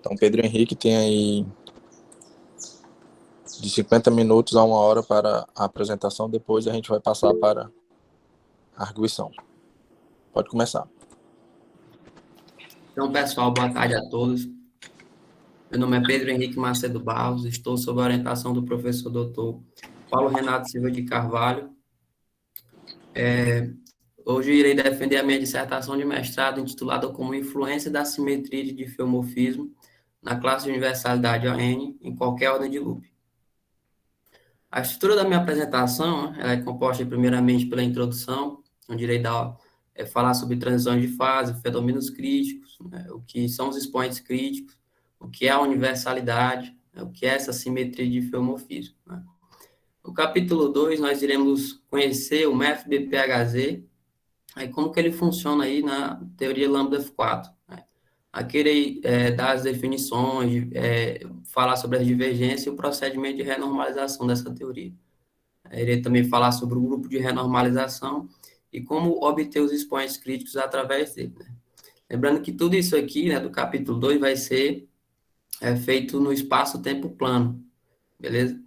Então, Pedro Henrique tem aí de 50 minutos a 1 hora para a apresentação, depois a gente vai passar para a arguição. Pode começar. Então, pessoal, boa tarde a todos. Meu nome é Pedro Henrique Macedo Barros, estou sob a orientação do professor doutor Paulo Renato Silva de Carvalho. Hoje irei defender a minha dissertação de mestrado intitulada como Influência da Simetria de Diffeomorfismo na classe de universalidade ON em qualquer ordem de loop. A estrutura da minha apresentação ela é composta primeiramente pela introdução, onde irei falar sobre transições de fase, fenômenos críticos, né, o que são os expoentes críticos, o que é a universalidade, né, o que é essa simetria de diffeomorfismo. Né. No capítulo 2, nós iremos conhecer o método BPHZ, aí como que ele funciona aí na teoria lambda F4. Né. Aqui irei dar as definições, falar sobre a divergência e o procedimento de renormalização dessa teoria. Irei também falar sobre o grupo de renormalização e como obter os expoentes críticos através dele. Né. Lembrando que tudo isso aqui, né, do capítulo 2, vai ser feito no espaço-tempo plano, beleza?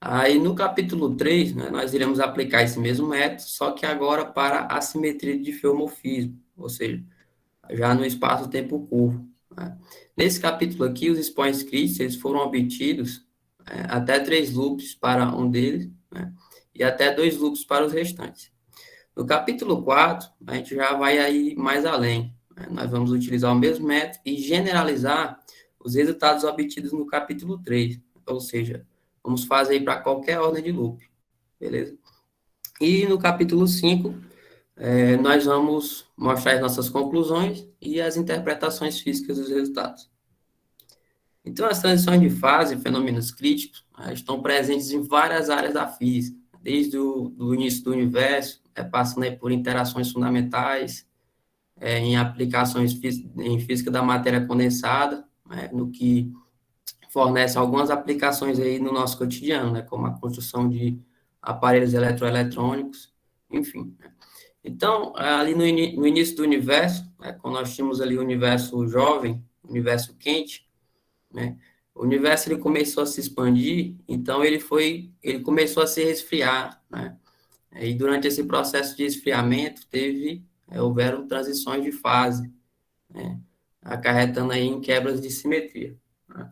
Aí, no capítulo 3, né, nós iremos aplicar esse mesmo método, só que agora para a simetria de diffeomorfismo, ou seja, já no espaço-tempo curvo. Né. Nesse capítulo aqui, os expoentes críticos eles foram obtidos até 3 loops para um deles, né, e até 2 loops para os restantes. No capítulo 4, a gente já vai aí mais além. Né. Nós vamos utilizar o mesmo método e generalizar os resultados obtidos no capítulo 3, ou seja, vamos fazer para qualquer ordem de loop, beleza? E no capítulo 5, nós vamos mostrar as nossas conclusões e as interpretações físicas dos resultados. Então, as transições de fase e fenômenos críticos estão presentes em várias áreas da física, desde o início do universo, passando aí por interações fundamentais, em aplicações em física da matéria condensada, no que fornece algumas aplicações aí no nosso cotidiano, né, como a construção de aparelhos eletroeletrônicos, enfim. Então, ali no início do universo, quando nós tínhamos ali o universo jovem, o universo quente, né, o universo ele começou a se expandir, então ele começou a se resfriar, né, e durante esse processo de esfriamento houveram transições de fase, né, acarretando aí em quebras de simetria. Né.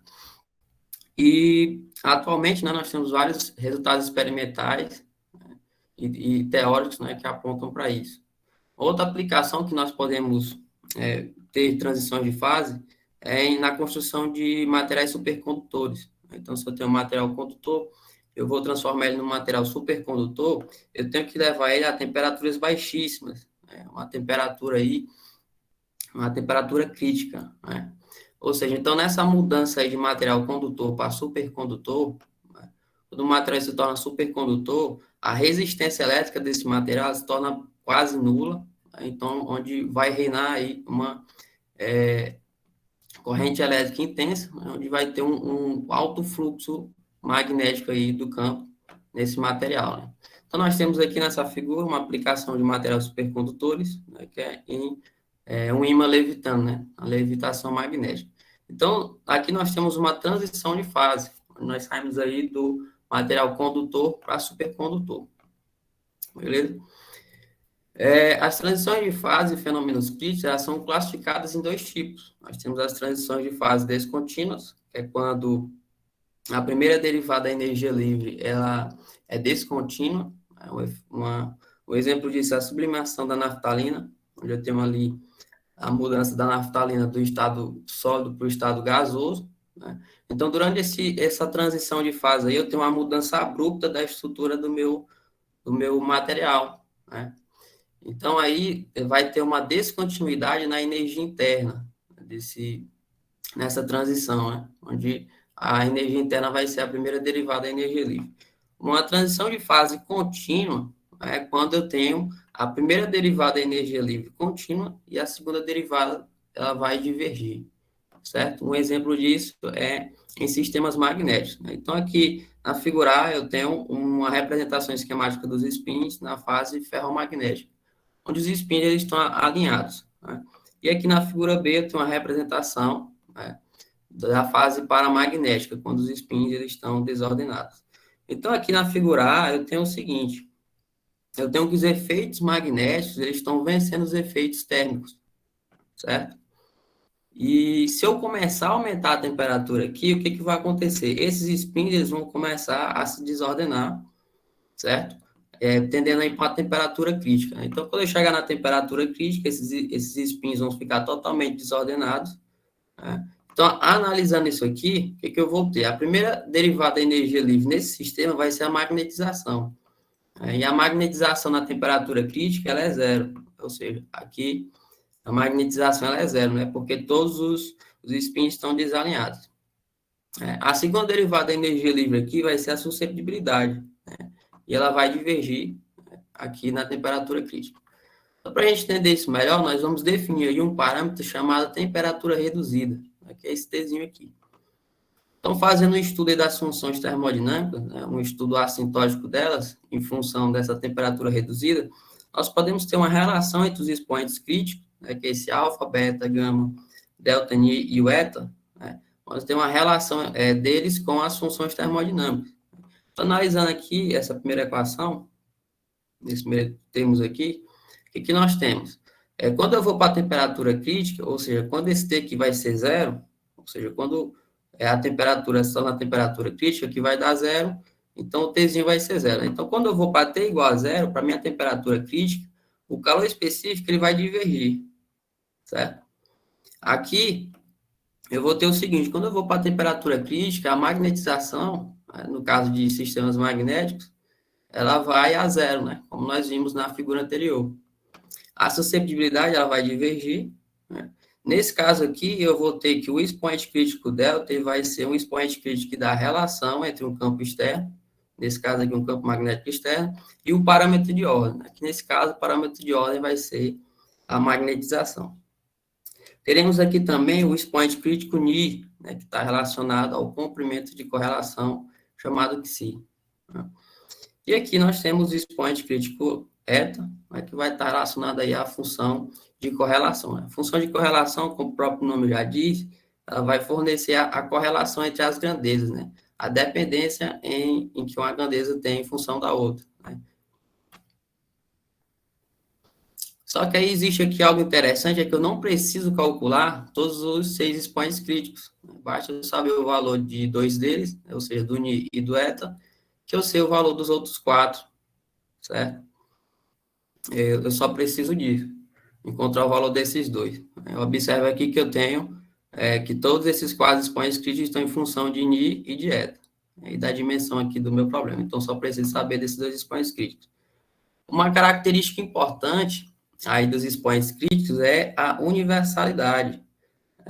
E, atualmente, né, nós temos vários resultados experimentais, né, e teóricos, né, que apontam para isso. Outra aplicação que nós podemos ter transições de fase na construção de materiais supercondutores. Então, se eu tenho um material condutor, eu vou transformar ele num material supercondutor, eu tenho que levar ele a temperaturas baixíssimas, né, uma temperatura crítica, né? Ou seja, então, nessa mudança aí de material condutor para supercondutor, né, quando o material se torna supercondutor, a resistência elétrica desse material se torna quase nula, né, então, onde vai reinar aí uma corrente elétrica intensa, né, onde vai ter um alto fluxo magnético aí do campo nesse material. Né. Então, nós temos aqui nessa figura uma aplicação de materiais supercondutores, né, que um ímã levitando, né, a levitação magnética. Então, aqui nós temos uma transição de fase, nós saímos aí do material condutor para supercondutor, beleza? As transições de fase e fenômenos críticos, elas são classificadas em 2 tipos. Nós temos as transições de fase descontínuas, que é quando a primeira derivada da energia livre, ela é descontínua. Um exemplo disso é a sublimação da naftalina, onde eu tenho ali a mudança da naftalina do estado sólido para o estado gasoso. Né? Então, durante essa transição de fase aí, eu tenho uma mudança abrupta da estrutura do meu material. Né? Então, aí vai ter uma descontinuidade na energia interna nessa transição, né? Onde a energia interna vai ser a primeira derivada da energia livre. Uma transição de fase contínua é quando eu tenho a primeira derivada da energia livre contínua e a segunda derivada ela vai divergir, certo? Um exemplo disso é em sistemas magnéticos. Né? Então, aqui na figura A, eu tenho uma representação esquemática dos spins na fase ferromagnética, onde os spins eles estão alinhados. Né? E aqui na figura B, eu tenho uma representação, né, da fase paramagnética, quando os spins eles estão desordenados. Então, aqui na figura A, eu tenho o seguinte, eu tenho que os efeitos magnéticos eles estão vencendo os efeitos térmicos, certo? E se eu começar a aumentar a temperatura aqui, o que, que vai acontecer? Esses spins eles vão começar a se desordenar, certo? Tendendo a ir para a temperatura crítica. Então, quando eu chegar na temperatura crítica, esses spins vão ficar totalmente desordenados. Né? Então, analisando isso aqui, o que, que eu vou ter? A primeira derivada da energia livre nesse sistema vai ser a magnetização. E a magnetização na temperatura crítica ela é zero. Ou seja, aqui a magnetização ela é zero, né? Porque todos os spins estão desalinhados. A segunda derivada da energia livre aqui vai ser a susceptibilidade. Né? E ela vai divergir aqui na temperatura crítica. Então, para a gente entender isso melhor, nós vamos definir aí um parâmetro chamado temperatura reduzida, que é esse Tzinho aqui. Então, fazendo um estudo das funções termodinâmicas, né, um estudo assintótico delas, em função dessa temperatura reduzida, nós podemos ter uma relação entre os expoentes críticos, né, que é esse alfa, beta, gama, delta, ni e o eta, né, nós temos uma relação deles com as funções termodinâmicas. Então, analisando aqui essa primeira equação, nesse primeiro termos aqui, o que nós temos? Quando eu vou para a temperatura crítica, ou seja, quando esse T aqui vai ser zero, ou seja, quando a temperatura está na temperatura crítica, que vai dar zero, então o Tzinho vai ser zero. Então, quando eu vou para T igual a zero, para minha temperatura crítica, o calor específico ele vai divergir, certo? Aqui, eu vou ter o seguinte, quando eu vou para a temperatura crítica, a magnetização, no caso de sistemas magnéticos, ela vai a zero, né? Como nós vimos na figura anterior. A susceptibilidade ela vai divergir, né? Nesse caso aqui, eu vou ter que o expoente crítico delta vai ser um expoente crítico da relação entre um campo externo, nesse caso aqui um campo magnético externo, e o parâmetro de ordem. Aqui nesse caso, o parâmetro de ordem vai ser a magnetização. Teremos aqui também o expoente crítico Ni, né, que está relacionado ao comprimento de correlação chamado Xi. Né? E aqui nós temos o expoente crítico eta, né, que vai estar relacionado aí à função de correlação. A função de correlação, como o próprio nome já diz, ela vai fornecer a correlação entre as grandezas, né? A dependência em que uma grandeza tem em função da outra. Né? Só que aí existe aqui algo interessante, é que eu não preciso calcular todos os 6 expoentes críticos. Basta eu saber o valor de 2 deles, ou seja, do Ni e do eta, que eu sei o valor dos outros 4, certo? Eu só preciso disso, encontrar o valor desses dois. Observe aqui que eu tenho que todos esses 4 expoentes críticos estão em função de Ni e de eta, e da dimensão aqui do meu problema. Então, só preciso saber desses 2 expoentes críticos. Uma característica importante aí dos expoentes críticos é a universalidade.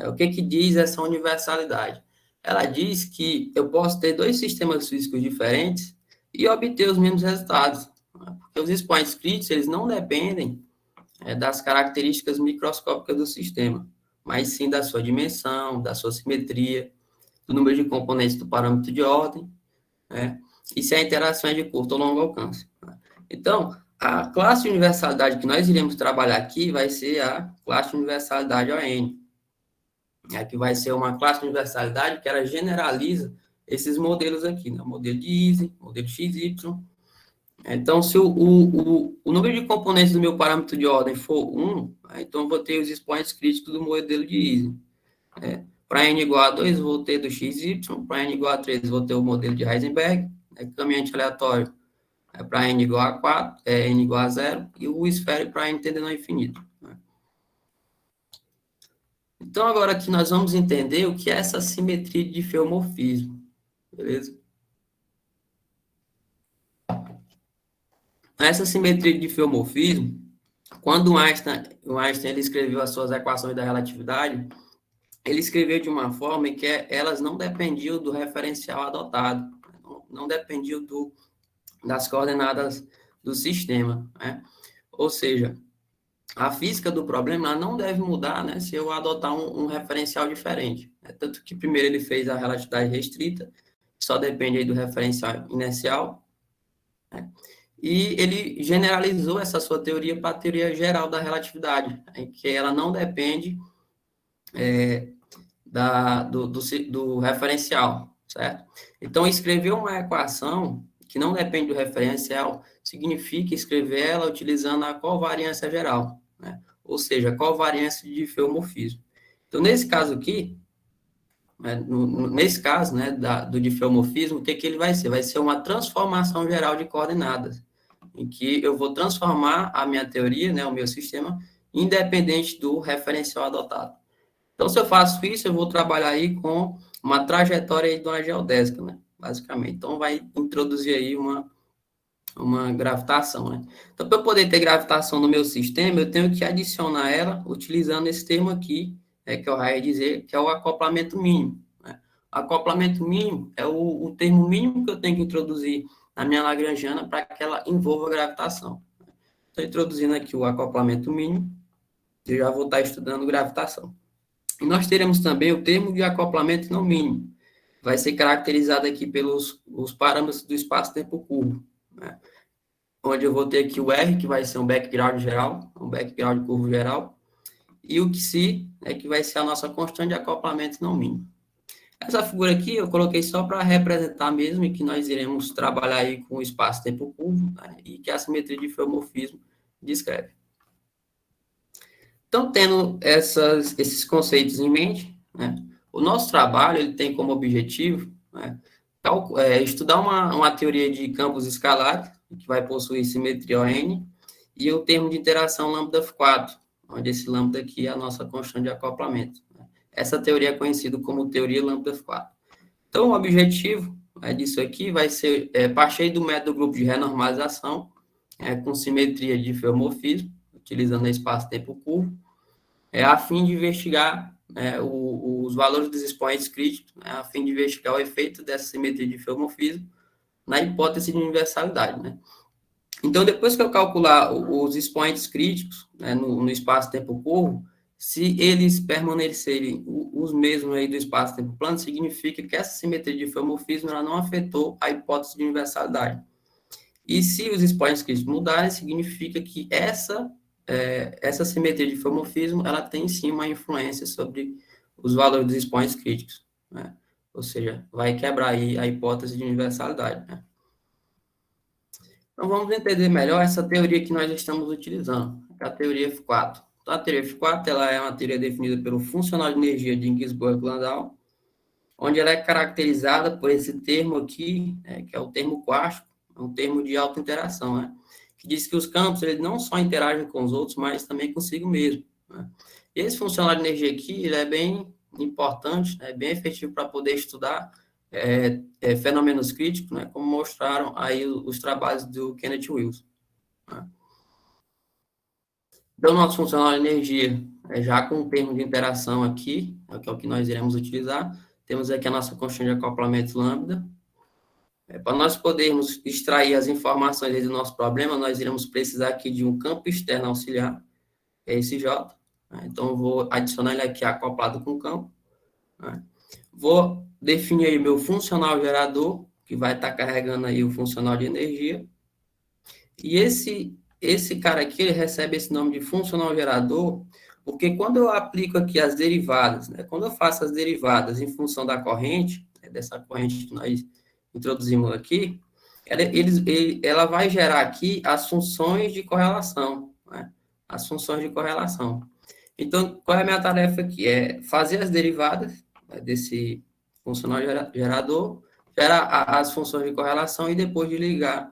O que diz essa universalidade? Ela diz que eu posso ter 2 sistemas físicos diferentes e obter os mesmos resultados. Porque os expoentes críticos, eles não dependem das características microscópicas do sistema, mas sim da sua dimensão, da sua simetria, do número de componentes do parâmetro de ordem, né? E se a interação é de curto ou longo alcance. Então, a classe de universalidade que nós iremos trabalhar aqui vai ser a classe de universalidade ON, que vai ser uma classe de universalidade que ela generaliza esses modelos aqui, né? O modelo de Ising, modelo XY. Então, se o número de componentes do meu parâmetro de ordem for 1, então eu vou ter os expoentes críticos do modelo de Ising. Para n igual a 2, vou ter do XY. Para n igual a 3, vou ter o modelo de Heisenberg. Caminhante aleatório para n igual a 4, n igual a 0. E o esférico para n tendendo ao infinito. Então, agora aqui nós vamos entender o que é essa simetria de diffeomorfismo. Beleza? Essa simetria de diffeomorfismo, quando o Einstein ele escreveu as suas equações da relatividade, ele escreveu de uma forma em que elas não dependiam do referencial adotado, não dependiam das coordenadas do sistema, né? Ou seja, a física do problema ela não deve mudar, né, se eu adotar um referencial diferente. Tanto que primeiro ele fez a relatividade restrita, que só depende aí do referencial inercial, né? E ele generalizou essa sua teoria para a teoria geral da relatividade, em que ela não depende do referencial, certo? Então, escrever uma equação que não depende do referencial significa escrever ela utilizando a covariância geral, né? Ou seja, a covariância de diffeomorfismo. Então, nesse caso aqui, nesse caso, né, do diffeomorfismo, o que ele vai ser? Vai ser uma transformação geral de coordenadas, em que eu vou transformar a minha teoria, né, o meu sistema, independente do referencial adotado. Então, se eu faço isso, eu vou trabalhar aí com uma trajetória de uma geodésica, né, basicamente. Então, vai introduzir aí uma gravitação, né? Então, para eu poder ter gravitação no meu sistema, eu tenho que adicionar ela utilizando esse termo aqui, que eu ia dizer, que é o acoplamento mínimo, né? Acoplamento mínimo é o termo mínimo que eu tenho que introduzir na minha lagrangiana para que ela envolva gravitação. Estou introduzindo aqui o acoplamento mínimo, eu já vou estar estudando gravitação. E nós teremos também o termo de acoplamento não mínimo, vai ser caracterizado aqui pelos os parâmetros do espaço-tempo curvo, né? Onde eu vou ter aqui o R, que vai ser um background geral, um background curvo geral, e o Xi, que vai ser a nossa constante de acoplamento não mínimo. Essa figura aqui eu coloquei só para representar mesmo, e que nós iremos trabalhar aí com o espaço-tempo curvo, né, e que a simetria de diffeomorfismo descreve. Então, tendo esses conceitos em mente, né, o nosso trabalho ele tem como objetivo, né, estudar uma teoria de campos escalares, que vai possuir simetria ON, e o termo de interação lambda F4, onde esse lambda aqui é a nossa constante de acoplamento. Essa teoria é conhecida como teoria lambda F4. Então, o objetivo disso aqui vai ser partir do método do grupo de renormalização, com simetria de diffeomorfismo, utilizando espaço-tempo curvo, a fim de investigar os valores dos expoentes críticos, a fim de investigar o efeito dessa simetria de diffeomorfismo na hipótese de universalidade, né? Então, depois que eu calcular os expoentes críticos, né, no espaço-tempo curvo, se eles permanecerem os mesmos aí do espaço-tempo plano, significa que essa simetria de diffeomorfismo ela não afetou a hipótese de universalidade. E se os expoentes críticos mudarem, significa que essa simetria de diffeomorfismo ela tem sim uma influência sobre os valores dos expoentes críticos, né? Ou seja, vai quebrar aí a hipótese de universalidade, né? Então, vamos entender melhor essa teoria que nós estamos utilizando, a teoria F4. Então, a teoria F4 ela é uma teoria definida pelo funcional de energia de Ginzburg-Landau, onde ela é caracterizada por esse termo aqui, que é o termo quántico, é um termo de alta interação, né? Que diz que os campos eles não só interagem com os outros, mas também consigo mesmo, né? E esse funcional de energia aqui ele é bem importante, é bem efetivo para poder estudar fenômenos críticos, né, como mostraram aí os trabalhos do Kenneth Wilson, né? Então, nosso funcional de energia, já com o termo de interação aqui, que é o que nós iremos utilizar, temos aqui a nossa constante de acoplamento lambda. Para nós podermos extrair as informações do nosso problema, nós iremos precisar aqui de um campo externo auxiliar, que é esse J, né? Então, eu vou adicionar ele aqui acoplado com o campo, né? Vou definir aí meu funcional gerador, que vai estar carregando aí o funcional de energia. E esse cara aqui, ele recebe esse nome de funcional gerador, porque quando eu aplico aqui as derivadas, né, quando eu faço as derivadas em função da corrente, dessa corrente que nós introduzimos aqui, ela vai gerar aqui as funções de correlação, né? As funções de correlação. Então, qual é a minha tarefa aqui? É fazer as derivadas, né, desse funcional gerador, gerar as funções de correlação e depois de ligar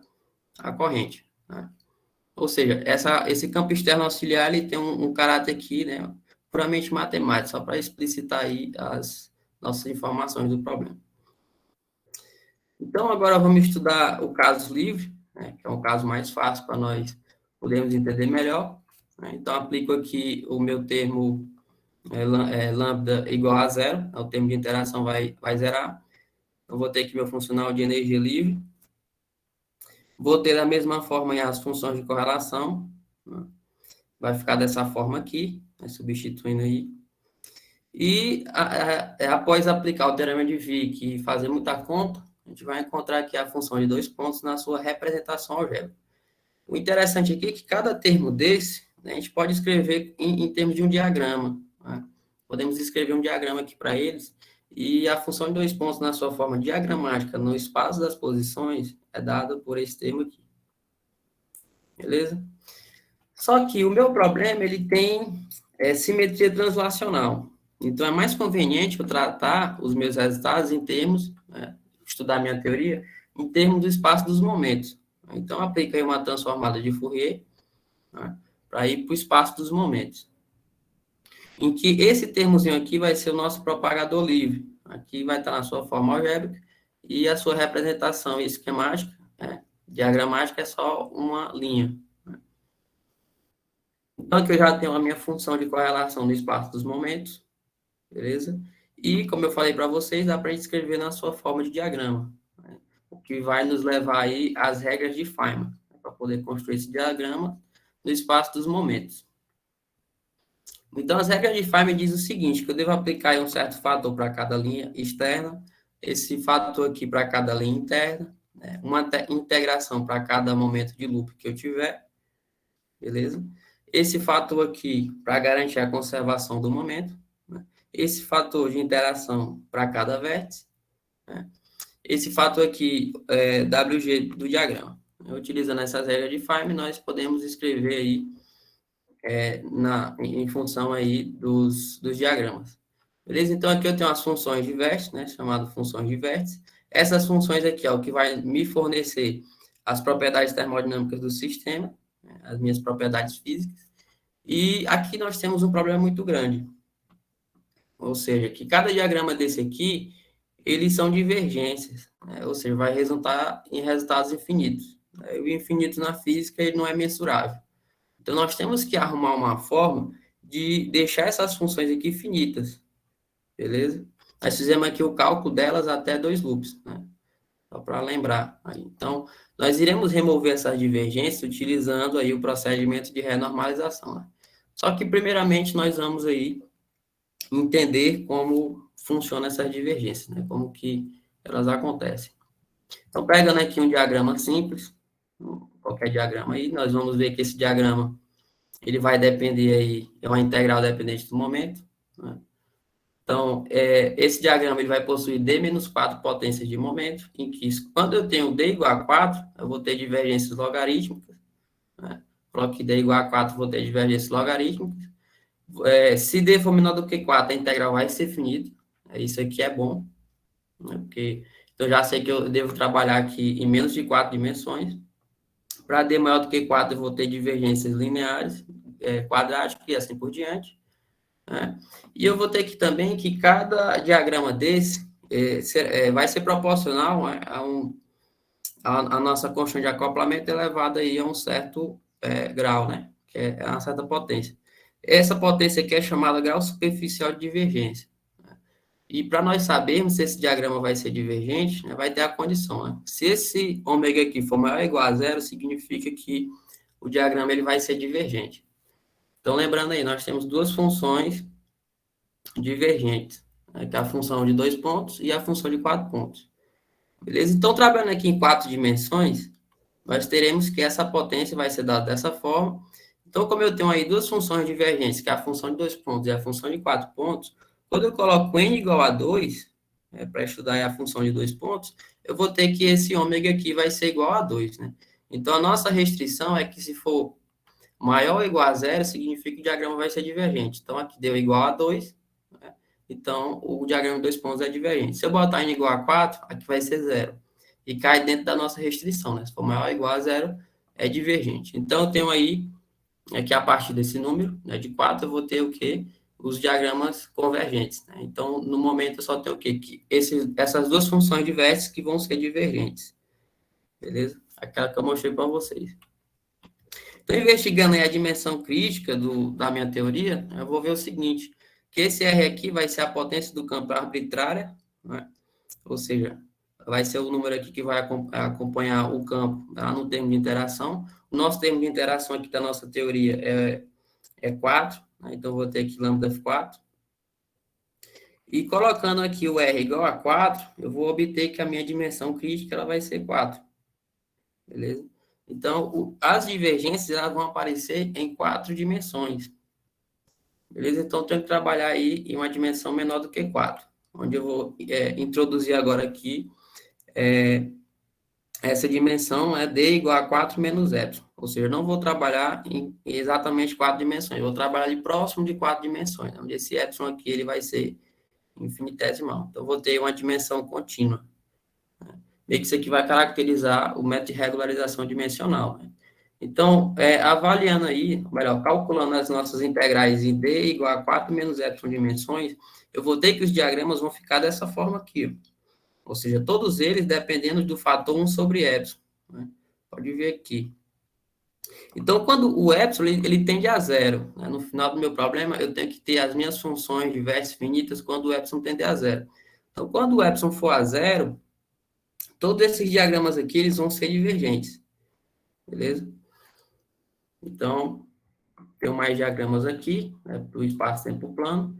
a corrente, né? Ou seja, esse campo externo auxiliar ele tem um caráter aqui, né, puramente matemático, só para explicitar aí as nossas informações do problema. Então, agora vamos estudar o caso livre, né, que é um caso mais fácil para nós podermos entender melhor, né? Então, aplico aqui o meu termo lambda igual a zero, o termo de interação vai zerar. Eu vou ter aqui meu funcional de energia livre. Vou ter da mesma forma as funções de correlação, né? Vai ficar dessa forma aqui, né, substituindo aí. E após aplicar o teorema de Wick e fazer muita conta, a gente vai encontrar aqui a função de dois pontos na sua representação algébrica. O interessante aqui é que cada termo desse, né, a gente pode escrever em termos de um diagrama, né? podemos escrever um diagrama aqui para eles, e a função de 2 pontos na sua forma diagramática no espaço das posições é dada por esse termo aqui. Beleza? Só que o meu problema, ele tem simetria translacional. Então, é mais conveniente eu tratar os meus resultados em termos, estudar minha teoria, em termos do espaço dos momentos. Então, aplica aí uma transformada de Fourier, né, para ir para o espaço dos momentos. Em que esse termozinho aqui vai ser o nosso propagador livre. Aqui vai estar na sua forma algébrica, e a sua representação esquemática, diagramática, é só uma linha. Então, aqui eu já tenho a minha função de correlação no espaço dos momentos, beleza? E, como eu falei para vocês, dá para a gente escrever na sua forma de diagrama, né? O que vai nos levar aí às regras de Feynman, né, para poder construir esse diagrama no espaço dos momentos. Então, as regras de Feynman dizem o seguinte, que eu devo aplicar um certo fator para cada linha externa, esse fator aqui para cada linha interna, né, uma integração para cada momento de loop que eu tiver, beleza? Esse fator aqui para garantir a conservação do momento, né? Esse fator de interação para cada vértice, né? Esse fator aqui é WG do diagrama. Utilizando essas regras de Feynman, nós podemos escrever aí em função aí dos diagramas. Beleza? Então, aqui eu tenho as funções de vértice, né, chamado funções de vértice. Essas funções aqui, ó, que vai me fornecer as propriedades termodinâmicas do sistema, né, as minhas propriedades físicas. E aqui nós temos um problema muito grande. Ou seja, que cada diagrama desse aqui, eles são divergências, né? Ou seja, vai resultar em resultados infinitos. O infinito na física, ele não é mensurável. Então, nós temos que arrumar uma forma de deixar essas funções aqui finitas, beleza? Nós fizemos aqui o cálculo delas até 2 loops, né? Só para lembrar. Então, nós iremos remover essas divergências utilizando aí o procedimento de renormalização, né? Só que, primeiramente, nós vamos aí entender como funcionam essas divergências, né? Como que elas acontecem. Então, pegando aqui um diagrama simples, qualquer diagrama aí, nós vamos ver que esse diagrama, ele vai depender aí, é uma integral dependente do momento, né? Então, esse diagrama ele vai possuir D menos 4 potências de momento, em que quando eu tenho D igual a 4, eu vou ter divergências logarítmicas, né? Coloque que D igual a 4, vou ter divergências logarítmicas. Se D for menor do que 4, a integral vai ser finita. Isso aqui é bom, né? Porque eu já sei que eu devo trabalhar aqui em menos de 4 dimensões. Para D maior do que 4, eu vou ter divergências lineares, quadráticas e assim por diante, né? E eu vou ter que também que cada diagrama desse vai ser proporcional a nossa constante de acoplamento elevada aí a um certo grau, né? Que é uma certa potência. Essa potência aqui é chamada grau superficial de divergência. E para nós sabermos se esse diagrama vai ser divergente, né, vai ter a condição, né? Se esse ômega aqui for maior ou igual a zero, significa que o diagrama ele vai ser divergente. Então, lembrando aí, nós temos duas funções divergentes, né, que é a função de 2 pontos e a função de 4 pontos. Beleza? Então, trabalhando aqui em 4 dimensões, nós teremos que essa potência vai ser dada dessa forma. Então, como eu tenho aí duas funções divergentes, que é a função de 2 pontos e a função de 4 pontos, quando eu coloco n igual a 2, para estudar a função de 2 pontos, eu vou ter que esse ômega aqui vai ser igual a 2, né? Então, a nossa restrição é que se for maior ou igual a zero, significa que o diagrama vai ser divergente. Então, aqui deu igual a 2, né? Então, o diagrama de 2 pontos é divergente. Se eu botar n igual a 4, aqui vai ser 0. E cai dentro da nossa restrição, né? Se for maior ou igual a 0, é divergente. Então, eu tenho aí, que a partir desse número, né, de 4, eu vou ter o quê? Os diagramas convergentes, né? Então, no momento, eu só tenho o quê? Que essas duas funções de vértices que vão ser divergentes. Beleza? Aquela que eu mostrei para vocês. Então, investigando aí a dimensão crítica da minha teoria, eu vou ver o seguinte, que esse R aqui vai ser a potência do campo arbitrária, né? Ou seja, vai ser o número aqui que vai acompanhar o campo lá no termo de interação. O nosso termo de interação aqui da nossa teoria é 4, né? Então, eu vou ter aqui lambda F4. E colocando aqui o R igual a 4, eu vou obter que a minha dimensão crítica ela vai ser 4. Beleza? Então, as divergências elas vão aparecer em 4 dimensões. Beleza? Então, eu tenho que trabalhar aí em uma dimensão menor do que 4, onde eu vou introduzir agora aqui essa dimensão é d igual a 4 menos epsilon. Ou seja, eu não vou trabalhar em exatamente 4 dimensões, eu vou trabalhar ali próximo de 4 dimensões, onde esse epsilon aqui ele vai ser infinitesimal. Então, eu vou ter uma dimensão contínua. Meio que isso aqui vai caracterizar o método de regularização dimensional. Né? Então, avaliando aí, melhor, calculando as nossas integrais em d igual a 4 menos epsilon dimensões, eu vou ter que os diagramas vão ficar dessa forma aqui, ó. Ou seja, todos eles dependendo do fator 1 sobre epsilon. Né? Pode ver aqui. Então, quando o epsilon ele tende a zero, né? No final do meu problema, eu tenho que ter as minhas funções diversas finitas quando o epsilon tende a zero. Então, quando o epsilon for a zero, todos esses diagramas aqui eles vão ser divergentes. Beleza? Então, tenho mais diagramas aqui, né, para o espaço-tempo plano.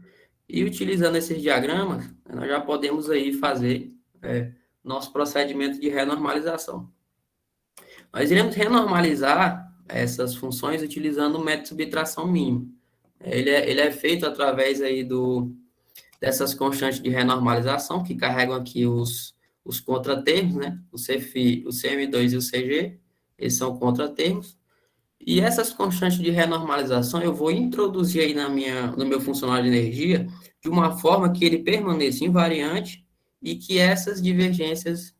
E utilizando esses diagramas, nós já podemos aí fazer nosso procedimento de renormalização. Nós iremos renormalizar essas funções utilizando o método de subtração mínima. Ele é feito através aí dessas constantes de renormalização, que carregam aqui os contratermos, né? O CFI, o CM2 e o CG, esses são contratermos. E essas constantes de renormalização eu vou introduzir aí no meu funcional de energia de uma forma que ele permaneça invariante e que essas divergências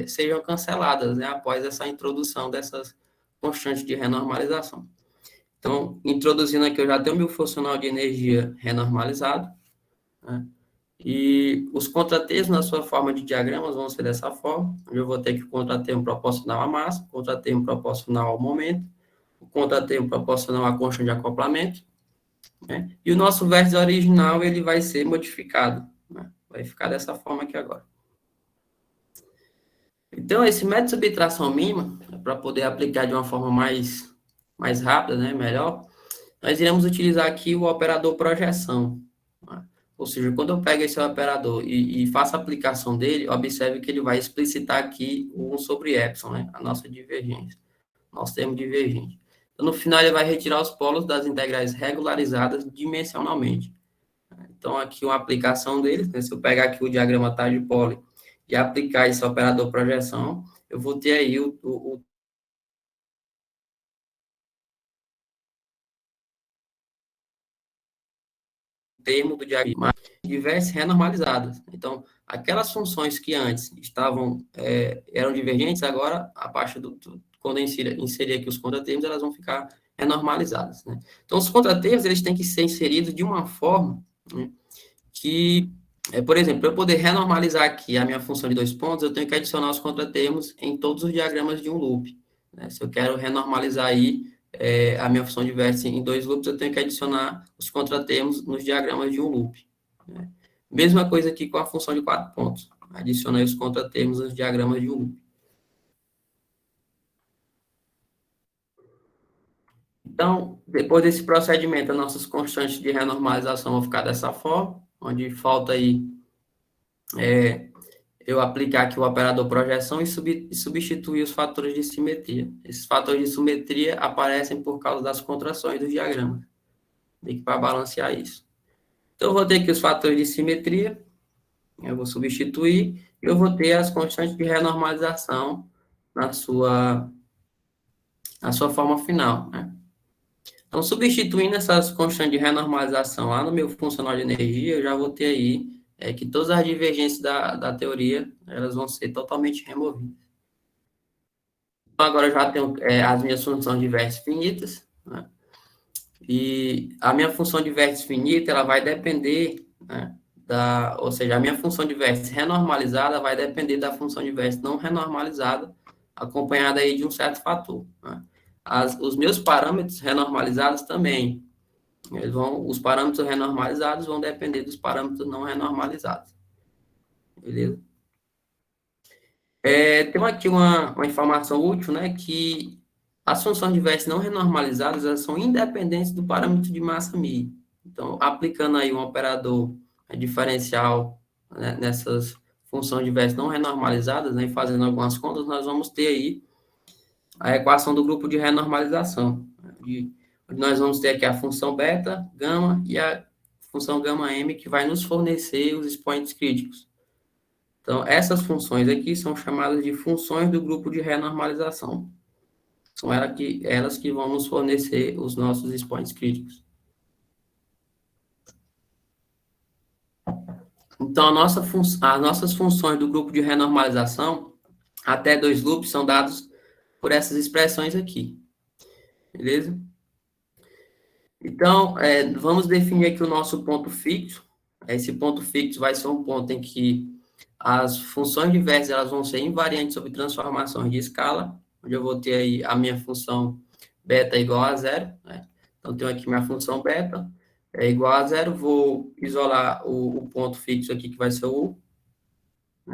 sejam canceladas, né, após essa introdução dessas constantes de renormalização. Então, introduzindo aqui, eu já tenho meu funcional de energia renormalizado, né, e os contratermos na sua forma de diagramas vão ser dessa forma, onde eu vou ter que o contratermo proporcional à massa, contratermo proporcional ao momento, o contratermo proporcional à constante de acoplamento, né? E o nosso vértice original ele vai ser modificado, né? Vai ficar dessa forma aqui agora. Então, esse método de subtração mínima, para poder aplicar de uma forma mais rápida, né, melhor, nós iremos utilizar aqui o operador projeção. Né? Ou seja, quando eu pego esse operador e faço a aplicação dele, observe que ele vai explicitar aqui o 1 sobre epsilon, né, a nossa divergência, nosso termo divergente. Então, no final, ele vai retirar os polos das integrais regularizadas dimensionalmente. Então, aqui uma aplicação deles, né? Se eu pegar aqui o diagrama Taj-Poli e aplicar esse operador projeção, eu vou ter aí o termo do diagrama diversas renormalizadas. Então, aquelas funções que antes eram divergentes, agora, a partir quando eu inserir aqui os contratermos, elas vão ficar renormalizadas. Né? Então, os contratermos, eles têm que ser inseridos de uma forma, né, que, por exemplo, para eu poder renormalizar aqui a minha função de 2 pontos, eu tenho que adicionar os contratermos em todos os diagramas de um loop. Né? Se eu quero renormalizar aí a minha função de vértice em 2 loops, eu tenho que adicionar os contratermos nos diagramas de um loop. Né? Mesma coisa aqui com a função de 4 pontos. Adicionei os contratermos nos diagramas de um loop. Então, depois desse procedimento, as nossas constantes de renormalização vão ficar dessa forma, onde falta aí eu aplicar aqui o operador projeção e substituir os fatores de simetria. Esses fatores de simetria aparecem por causa das contrações do diagrama. Tem que para balancear isso. Então, eu vou ter aqui os fatores de simetria, eu vou substituir, e eu vou ter as constantes de renormalização na sua forma final. Né? Então, substituindo essas constantes de renormalização lá no meu funcional de energia, eu já vou ter aí que todas as divergências da teoria, elas vão ser totalmente removidas. Então, agora eu já tenho as minhas funções de vértices finitas, né? E a minha função de vértice finita, ela vai depender, né, ou seja, a minha função de vértice renormalizada vai depender da função de vértice não renormalizada, acompanhada aí de um certo fator. Né? Os meus parâmetros renormalizados também, os parâmetros renormalizados vão depender dos parâmetros não renormalizados. Beleza? Tem aqui uma informação útil, né, que as funções de vértice não renormalizadas elas são independentes do parâmetro de massa μ. Então, aplicando aí um operador diferencial, né, nessas funções de vértice não renormalizadas, né, e fazendo algumas contas, nós vamos ter aí a equação do grupo de renormalização. Nós vamos ter aqui a função beta, gama e a função gama m, que vai nos fornecer os expoentes críticos. Então, essas funções aqui são chamadas de funções do grupo de renormalização. São elas que vão nos fornecer os nossos expoentes críticos. Então, as nossas funções do grupo de renormalização, até 2 loops, são dados por essas expressões aqui. Beleza? Então, vamos definir aqui o nosso ponto fixo. Esse ponto fixo vai ser um ponto em que as funções diversas elas vão ser invariantes sobre transformações de escala, onde eu vou ter aí a minha função beta igual a 0, né? Então, tenho aqui minha função beta é igual a 0, vou isolar o ponto fixo aqui, que vai ser o U.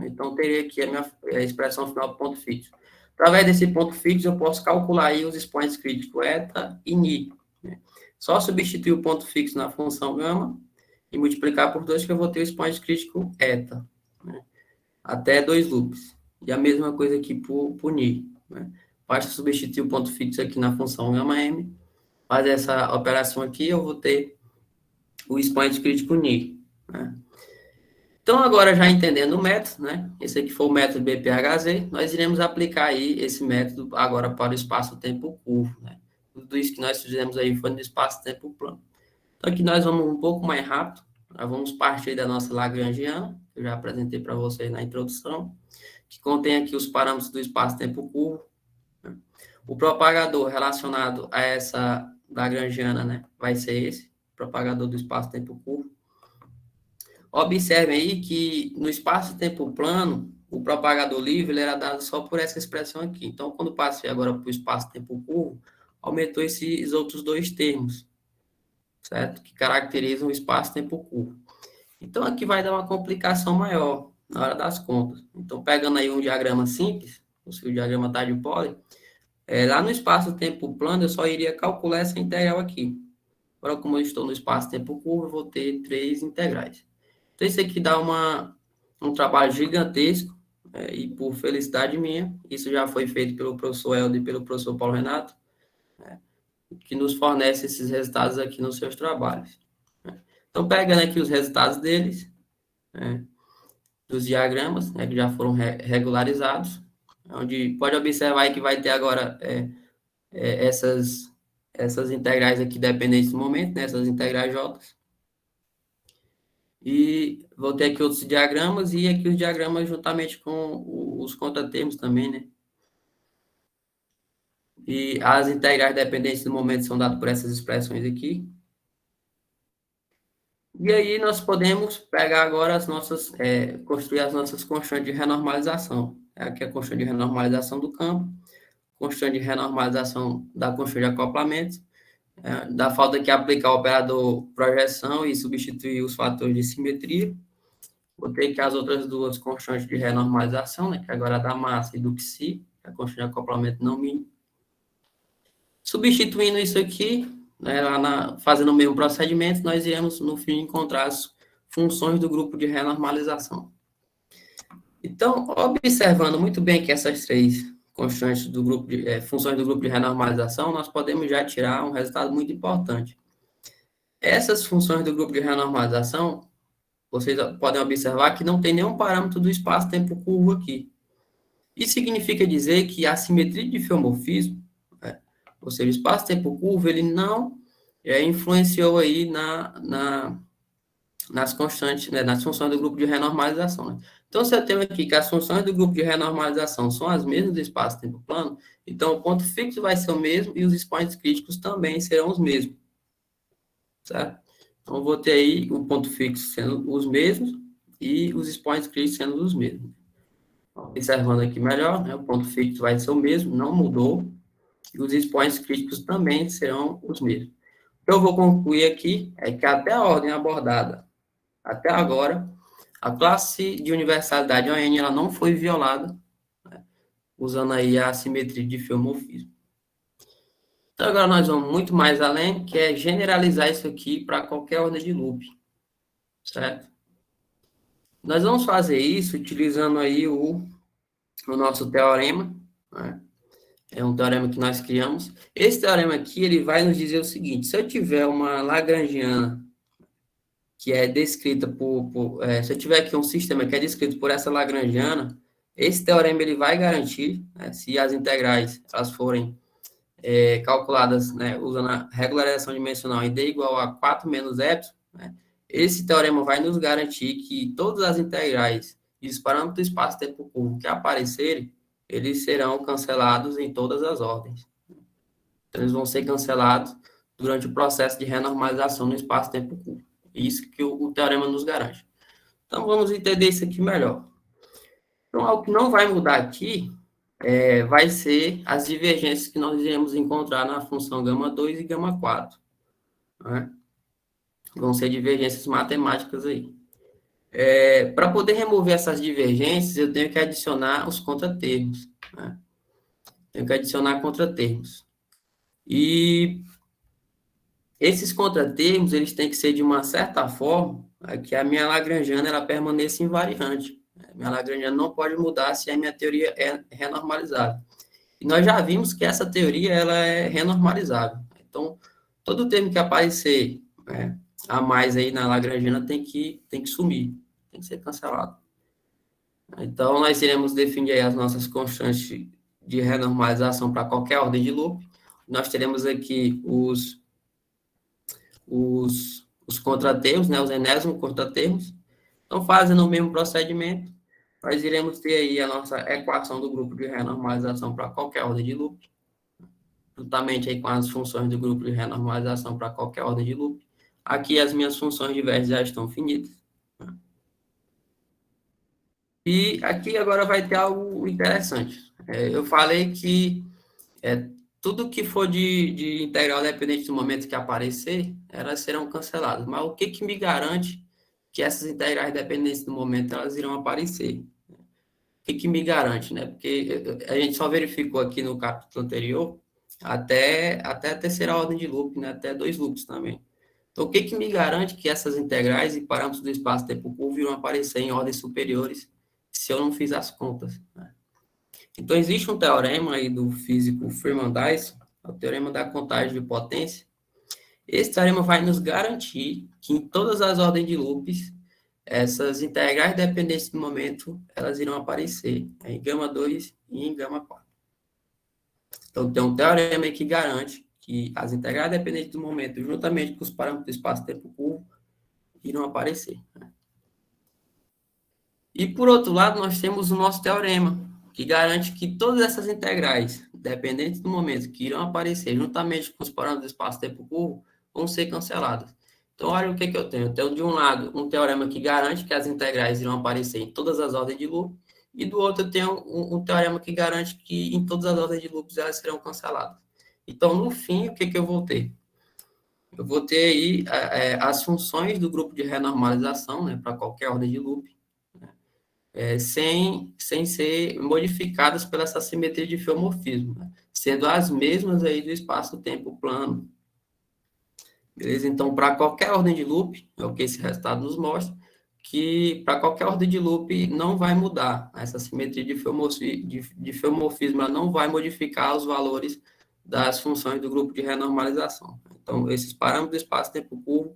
Então, teria aqui a expressão final do ponto fixo. Através desse ponto fixo, eu posso calcular aí os expoentes críticos eta e ni. Né? Só substituir o ponto fixo na função gama e multiplicar por 2, que eu vou ter o expoente crítico eta. Né? Até 2 loops. E a mesma coisa aqui por ni. Né? Basta substituir o ponto fixo aqui na função gama m. Fazer essa operação aqui, eu vou ter o expoente crítico ni. Né? Então, agora já entendendo o método, né? Esse aqui foi o método BPHZ, nós iremos aplicar aí esse método agora para o espaço-tempo curvo, né? Tudo isso que nós fizemos aí foi no espaço-tempo plano. Então, aqui nós vamos um pouco mais rápido, nós vamos partir da nossa Lagrangiana, que eu já apresentei para vocês na introdução, que contém aqui os parâmetros do espaço-tempo curvo. Né? O propagador relacionado a essa Lagrangiana, né, vai ser esse, propagador do espaço-tempo curvo. Observe aí que no espaço-tempo plano, o propagador livre ele era dado só por essa expressão aqui. Então, quando passei agora para o espaço-tempo curvo, aumentou esses outros 2 termos, certo? Que caracterizam o espaço-tempo curvo. Então, aqui vai dar uma complicação maior na hora das contas. Então, pegando aí um diagrama simples, o seu diagrama está de Pauli, lá no espaço-tempo plano, eu só iria calcular essa integral aqui. Agora, como eu estou no espaço-tempo curvo, eu vou ter 3 integrais. Então, isso aqui dá um trabalho gigantesco, e por felicidade minha, isso já foi feito pelo professor Helder e pelo professor Paulo Renato, que nos fornece esses resultados aqui nos seus trabalhos. Então, pegando aqui os resultados deles, dos diagramas, que já foram regularizados, onde pode observar aí que vai ter agora essas integrais aqui dependentes do momento, né, essas integrais J. E vou ter aqui outros diagramas e aqui os diagramas juntamente com os contratermos também, né? E as integrais dependentes do momento são dadas por essas expressões aqui. E aí nós podemos pegar agora as nossas, construir as nossas constantes de renormalização. Aqui a constante de renormalização do campo, constante de renormalização da constante de acoplamento, da falta que aplicar o operador projeção e substituir os fatores de simetria. Vou ter que as outras 2 constantes de renormalização, né, que agora é da massa e do psi, a constante de acoplamento não mínimo. Substituindo isso aqui, né, fazendo o mesmo procedimento, nós iremos, no fim, encontrar as funções do grupo de renormalização. Então, observando muito bem que essas 3 constantes do grupo funções do grupo de renormalização, nós podemos já tirar um resultado muito importante. Essas funções do grupo de renormalização, vocês podem observar que não tem nenhum parâmetro do espaço-tempo curvo aqui. Isso significa dizer que a simetria de diffeomorfismo, ou seja, o espaço-tempo curvo, ele não influenciou aí nas constantes, né, nas funções do grupo de renormalização. Né? Então, se eu tenho aqui que as funções do grupo de renormalização são as mesmas do espaço-tempo plano, então o ponto fixo vai ser o mesmo e os expoentes críticos também serão os mesmos. Certo? Então, eu vou ter aí o ponto fixo sendo os mesmos e os expoentes críticos sendo os mesmos. Observando aqui melhor, né, o ponto fixo vai ser o mesmo, não mudou, e os expoentes críticos também serão os mesmos. O que eu vou concluir aqui é que até a ordem abordada, até agora, a classe de universalidade ON ela não foi violada, né, usando aí a simetria de diffeomorfismo. Então, agora nós vamos muito mais além, que é generalizar isso aqui para qualquer ordem de loop, certo? Nós vamos fazer isso utilizando aí o nosso teorema, né? É um teorema que nós criamos. Esse teorema aqui, ele vai nos dizer o seguinte: se eu tiver uma lagrangiana que é descrita se eu tiver aqui um sistema que é descrito por essa lagrangiana, esse teorema ele vai garantir, né, se as integrais elas forem calculadas, né, usando a regularização dimensional em d igual a 4 menos epsilon, né, esse teorema vai nos garantir que todas as integrais e os parâmetros do espaço-tempo curvo que aparecerem, eles serão cancelados em todas as ordens. Então, eles vão ser cancelados durante o processo de renormalização no espaço-tempo curvo. Isso que o teorema nos garante. Então, vamos entender isso aqui melhor. Então, o que não vai mudar aqui vai ser as divergências que nós iremos encontrar na função γ2 e γ4. Né? Vão ser divergências matemáticas aí. Para poder remover essas divergências, eu tenho que adicionar os contratermos. Né? Tenho que adicionar contratermos. E esses contratermos, eles têm que ser de uma certa forma que a minha lagrangiana ela permaneça invariante. A minha lagrangiana não pode mudar se a minha teoria é renormalizável. E nós já vimos que essa teoria ela é renormalizável. Então, todo termo que aparecer a mais aí na lagrangiana tem que sumir, tem que ser cancelado. Então, nós iremos definir aí as nossas constantes de renormalização para qualquer ordem de loop. Nós teremos aqui os contratermos, né, os enésimos contratermos. Então, fazendo o mesmo procedimento, nós iremos ter aí a nossa equação do grupo de renormalização para qualquer ordem de loop, juntamente aí com as funções do grupo de renormalização para qualquer ordem de loop. Aqui as minhas funções diversas já estão finitas. E aqui agora vai ter algo interessante. Eu falei que tudo que for de integral dependente do momento que aparecer, elas serão canceladas. Mas o que me garante que essas integrais dependentes do momento elas irão aparecer? O que me garante, né? Porque a gente só verificou aqui no capítulo anterior até a terceira ordem de loop, né? Até 2 loops também. Então, o que me garante que essas integrais e parâmetros do espaço-tempo curvo irão aparecer em ordens superiores se eu não fiz as contas, né? Então, existe um teorema aí do físico Freeman Dyson, o teorema da contagem de potência. Esse teorema vai nos garantir que em todas as ordens de loops, essas integrais dependentes do momento, elas irão aparecer em γ2 e em γ4. Então, tem um teorema aí que garante que as integrais dependentes do momento, juntamente com os parâmetros do espaço-tempo curvo, irão aparecer, né? E, por outro lado, nós temos o nosso teorema, que garante que todas essas integrais, dependentes do momento, que irão aparecer juntamente com os parâmetros do espaço-tempo curvo, vão ser canceladas. Então, olha o que eu tenho. Eu tenho, de um lado, um teorema que garante que as integrais irão aparecer em todas as ordens de loop, e do outro eu tenho um teorema que garante que em todas as ordens de loops elas serão canceladas. Então, no fim, o que eu vou ter? Eu vou ter aí as funções do grupo de renormalização, né, para qualquer ordem de loop, sem ser modificadas pela essa simetria de fiomorfismo, né? Sendo as mesmas aí do espaço-tempo plano. Beleza? Então, para qualquer ordem de loop, é o que esse resultado nos mostra, que para qualquer ordem de loop não vai mudar. Essa simetria de fiomorfismo ela não vai modificar os valores das funções do grupo de renormalização. Então, esses parâmetros do espaço-tempo curvo,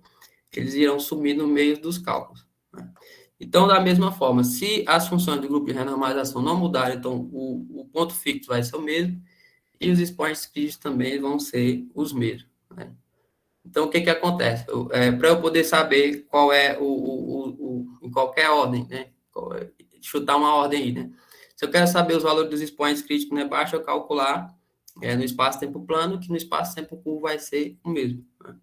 eles irão sumir no meio dos cálculos, né? Então, da mesma forma, se as funções do grupo de renormalização não mudarem, então o ponto fixo vai ser o mesmo e os expoentes críticos também vão ser os mesmos, né? Então, o que acontece? Para eu poder saber qual é em qualquer ordem, né? Chutar uma ordem aí, né? Se eu quero saber os valores dos expoentes críticos, né, basta eu calcular no espaço-tempo plano, que no espaço-tempo curvo vai ser o mesmo, né?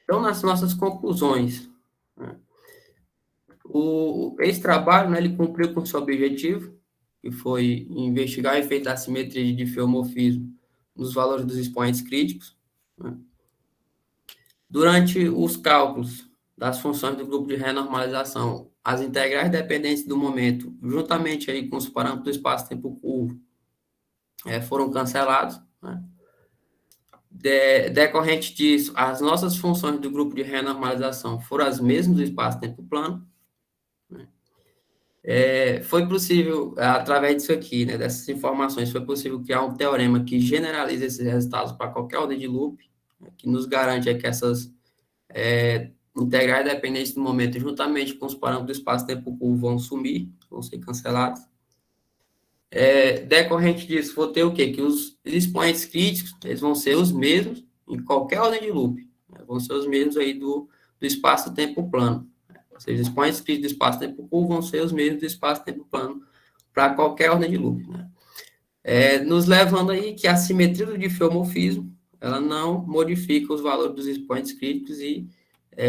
Então, nas nossas conclusões, né, esse trabalho, né, ele cumpriu com seu objetivo, que foi investigar o efeito da simetria de diffeomorfismo nos valores dos expoentes críticos, né? Durante os cálculos das funções do grupo de renormalização, as integrais dependentes do momento, juntamente aí com os parâmetros do espaço-tempo curvo, foram cancelados, né? Decorrente disso, as nossas funções do grupo de renormalização foram as mesmas do espaço-tempo plano, né? Foi possível, através disso aqui, né, dessas informações, foi possível criar um teorema que generaliza esses resultados para qualquer ordem de loop, né, que nos garante que essas integrais dependentes do momento, juntamente com os parâmetros do espaço-tempo curvo, vão sumir, vão ser cancelados. Decorrente disso, vou ter o quê? Que os expoentes críticos, eles vão ser os mesmos em qualquer ordem de loop, né, vão ser os mesmos aí do espaço-tempo plano. Ou seja, os expoentes críticos do espaço-tempo curvo vão ser os mesmos do espaço-tempo plano para qualquer ordem de loop, né? Nos levando aí que a simetria do diffeomorfismo, ela não modifica os valores dos expoentes críticos e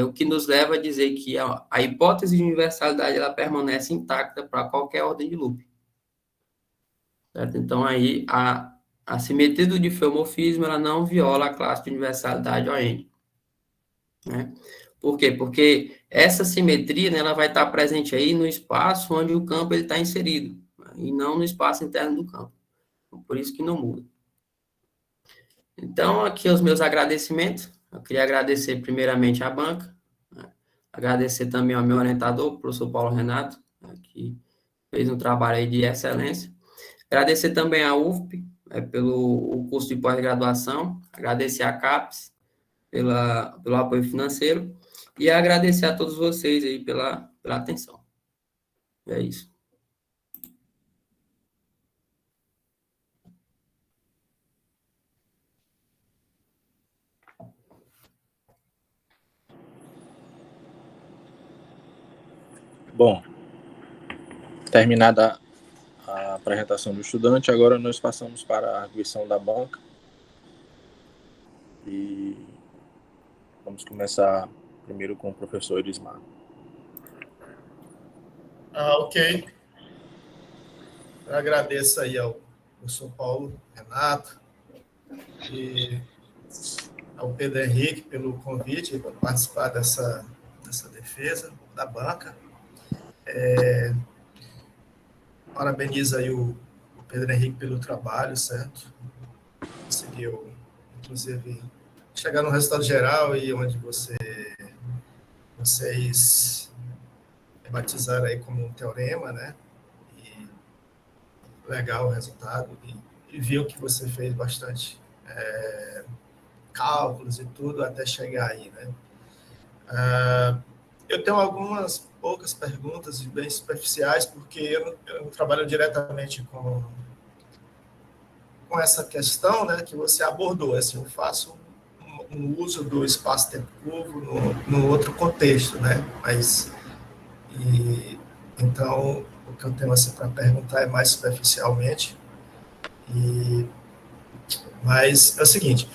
o que nos leva a dizer que a hipótese de universalidade ela permanece intacta para qualquer ordem de loop. Certo? Então, aí, a simetria do diffeomorfismo ela não viola a classe de universalidade ON. Né? Por quê? Porque essa simetria, né, ela vai estar presente aí no espaço onde o campo está inserido, né, e não no espaço interno do campo. Por isso que não muda. Então, aqui os meus agradecimentos. Eu queria agradecer primeiramente à banca, né, agradecer também ao meu orientador, o professor Paulo Renato, né, que fez um trabalho aí de excelência. Agradecer também à UFP, pelo o curso de pós-graduação, agradecer à CAPES pelo apoio financeiro e agradecer a todos vocês aí pela atenção. É isso. Bom, terminada a apresentação do estudante, agora nós passamos para a arguição da banca. E vamos começar primeiro com o professor Erismar. Ok. Eu agradeço aí ao professor Paulo Renato e ao Pedro Henrique pelo convite para participar dessa defesa da banca. Parabenizo aí o Pedro Henrique pelo trabalho, certo? Conseguiu, inclusive, chegar no resultado geral e onde vocês batizaram aí como um teorema, né? E legal o resultado. E viu que você fez bastante cálculos e tudo até chegar aí, né? Eu tenho algumas poucas perguntas bem superficiais, porque eu não trabalho diretamente com essa questão, né, que você abordou. Assim, eu faço um uso do espaço-tempo curvo no outro contexto, né? Então, o que eu tenho assim, para perguntar é mais superficialmente. Mas é o seguinte,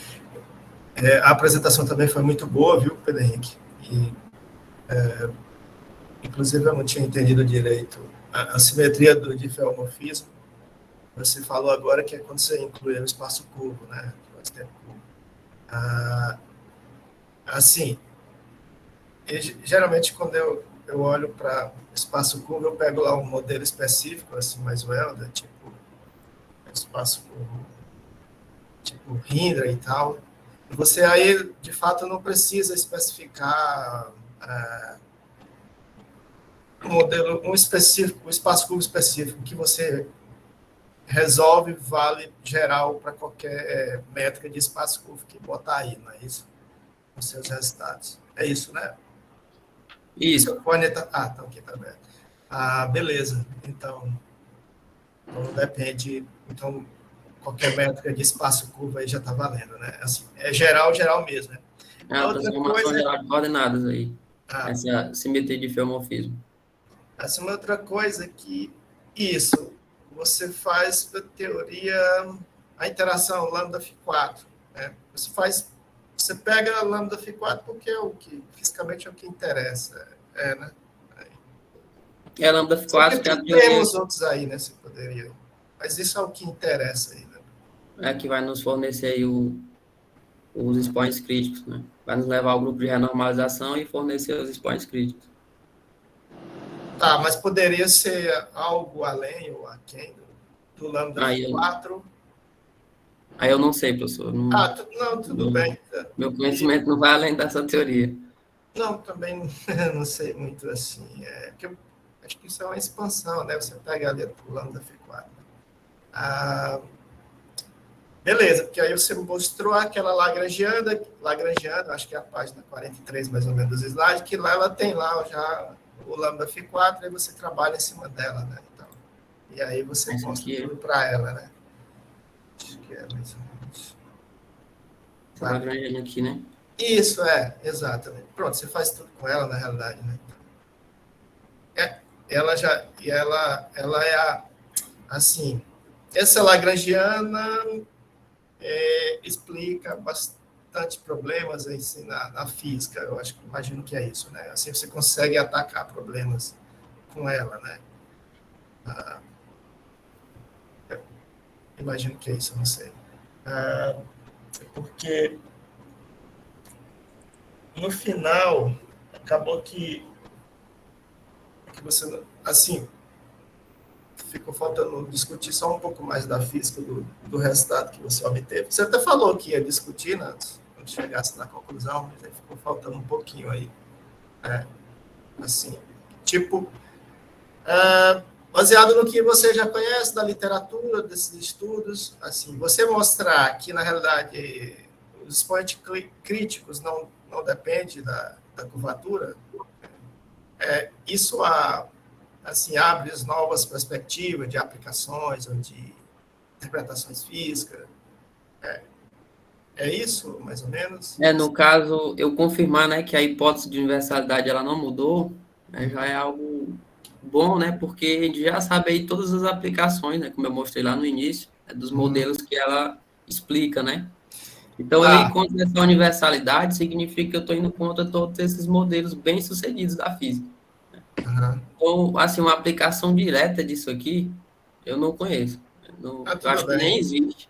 a apresentação também foi muito boa, viu, Pedro Henrique? Inclusive, eu não tinha entendido direito a simetria do diffeomorfismo. Você falou agora que é quando você inclui o espaço curvo, né? Assim, geralmente, quando eu olho para espaço curvo, eu pego lá um modelo específico, assim, mais Welder, tipo espaço curvo, tipo Rindra e tal. Você aí, de fato, não precisa especificar um modelo, um específico, um espaço curvo específico, que você resolve vale geral para qualquer métrica de espaço curvo que botar aí, não é isso? Os seus resultados. É isso, né? Isso. Tá ok, tá bem. Beleza. Então não depende. Então, qualquer métrica de espaço curvo aí já está valendo, né? Assim, é geral mesmo, né? É a transformação geral de coordenadas aí. Essa simetria de diffeomorfismo. Assim, uma outra coisa que isso, você faz a teoria, a interação lambda φ4, né? Você pega a lambda φ4 porque é o que, fisicamente, é o que interessa, né? A lambda φ4 que a teoria... Temos outros aí, né? Você poderia... Mas isso é o que interessa aí, né? É que vai nos fornecer aí os expoentes críticos, né? Vai nos levar ao grupo de renormalização e fornecer os expoentes críticos. Tá, mas poderia ser algo além ou aquém do lambda φ4? Aí eu não sei, professor. Tudo bem. Meu conhecimento não vai além dessa teoria. Não, também não sei muito assim. acho que isso é uma expansão, né? Você pega ali o lambda F4. Beleza, porque aí você mostrou aquela Lagrangiana, acho que é a página 43, mais ou menos, dos slides, que lá ela tem lá já o lambda F4, aí você trabalha em cima dela, né? Então, e aí você Essa mostra aqui, tudo para ela, né? Acho que é mais ou menos. essa Lagrangiana aqui, né? Isso, exatamente. Pronto, você faz tudo com ela, na realidade, né? Ela já, ela é assim, essa Lagrangiana explica bastante problemas assim, na física, eu acho que imagino que é isso, né? Assim você consegue atacar problemas com ela, né? Imagino que é isso, não sei. Porque no final acabou que você, assim, ficou faltando discutir só um pouco mais da física do resultado que você obteve. Você até falou que ia discutir, né, quando chegasse na conclusão, mas aí ficou faltando um pouquinho aí. Assim, tipo, baseado no que você já conhece da literatura, desses estudos, assim, você mostrar que, na realidade, os expoentes críticos não dependem da curvatura, isso assim, abre novas perspectivas de aplicações ou de interpretações físicas. É isso, mais ou menos? No caso, eu confirmar, né, que a hipótese de universalidade ela não mudou, né, já é algo bom, né, porque a gente já sabe aí todas as aplicações, né, como eu mostrei lá no início, dos modelos que ela explica, né? Então, eu ir contra essa universalidade significa que eu estou indo contra todos esses modelos bem-sucedidos da física. Então, assim, uma aplicação direta disso aqui, eu não conheço. Eu Tudo acho que bem. nem existe.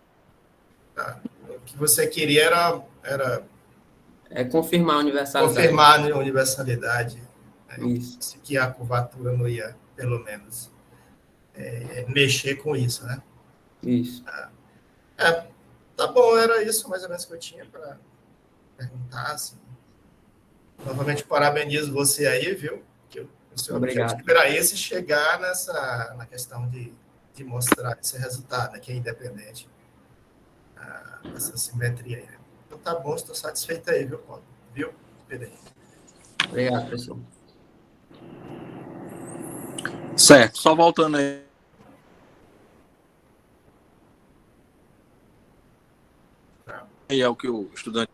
O que você queria era É confirmar a universalidade. confirmar a universalidade, né? Isso. Que a curvatura não ia, pelo menos, mexer com isso, né? Isso. Tá bom, era isso mais ou menos que eu tinha para perguntar. Assim. Novamente, parabenizo você aí, viu? Que o seu objetivo era esse, chegar na questão de mostrar esse resultado, né, que é independente dessa simetria aí. Né? Então tá bom, estou satisfeito aí, viu, Paulo? Viu, Pedro? Obrigado, professor. Certo, só voltando aí. E é o que o estudante.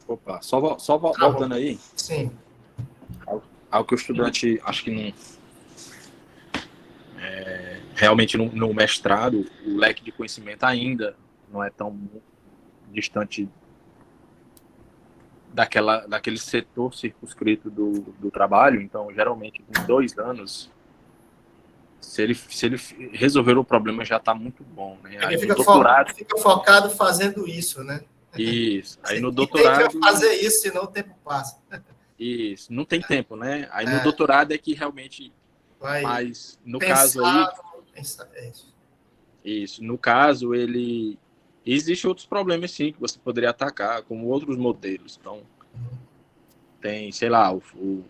Opa, só voltando aí. Sim. Ao que o estudante, acho que não. Realmente no mestrado, o leque de conhecimento ainda não é tão distante daquele setor circunscrito do trabalho. Então, geralmente, com 2 anos, se ele resolver o problema, já está muito bom. Né? Aí fica focado fazendo isso, né? Isso. Aí no doutorado... Tem que fazer isso, senão o tempo passa. Isso. Não tem tempo, né? Aí no doutorado é que realmente... Mas no caso aí... Isso. No caso, ele... Existem outros problemas, sim, que você poderia atacar, como outros modelos. Então, tem, sei lá, o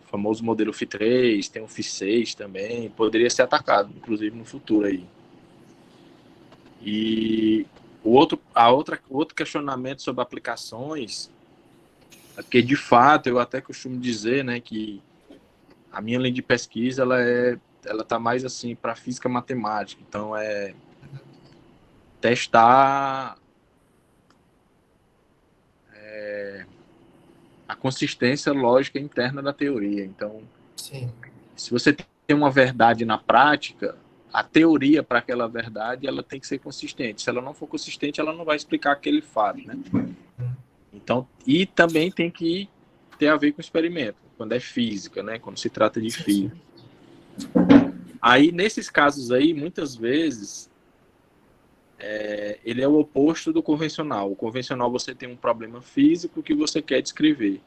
famoso modelo Phi3, tem o Phi6 também, poderia ser atacado, inclusive no futuro aí. E outro questionamento sobre aplicações é porque, de fato, eu até costumo dizer, né, que a minha linha de pesquisa, ela tá mais assim para física matemática, então é testar a consistência lógica interna da teoria. Então, sim, se você tem uma verdade na prática, a teoria para aquela verdade ela tem que ser consistente. Se ela não for consistente, ela não vai explicar aquele fato, né? Então, e também tem que ter a ver com o experimento, quando é física, né? Quando se trata de física. Aí, nesses casos aí, muitas vezes, ele é o oposto do convencional. O convencional, você tem um problema físico que você quer descrever.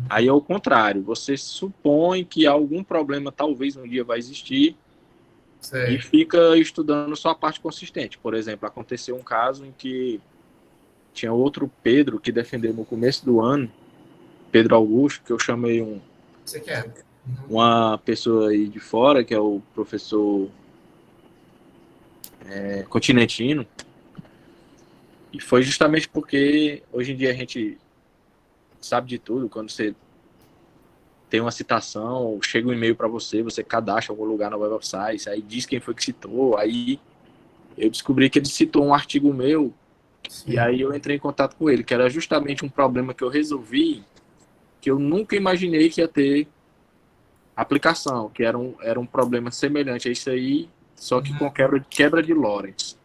Aí é o contrário, você supõe que algum problema talvez um dia vai existir e fica estudando só a parte consistente. Por exemplo, aconteceu um caso em que tinha outro Pedro que defendeu no começo do ano Pedro Augusto, que eu chamei Você quer? uma pessoa aí de fora, que é o professor Continentino, e foi justamente porque hoje em dia a gente sabe de tudo. Quando você tem uma citação, chega um e-mail para você, você cadastra em algum lugar no website, aí diz quem foi que citou, aí eu descobri que ele citou um artigo meu. Sim. E aí eu entrei em contato com ele, que era justamente um problema que eu resolvi, que eu nunca imaginei que ia ter aplicação, que era um problema semelhante a isso aí, só que com quebra de Lorentz.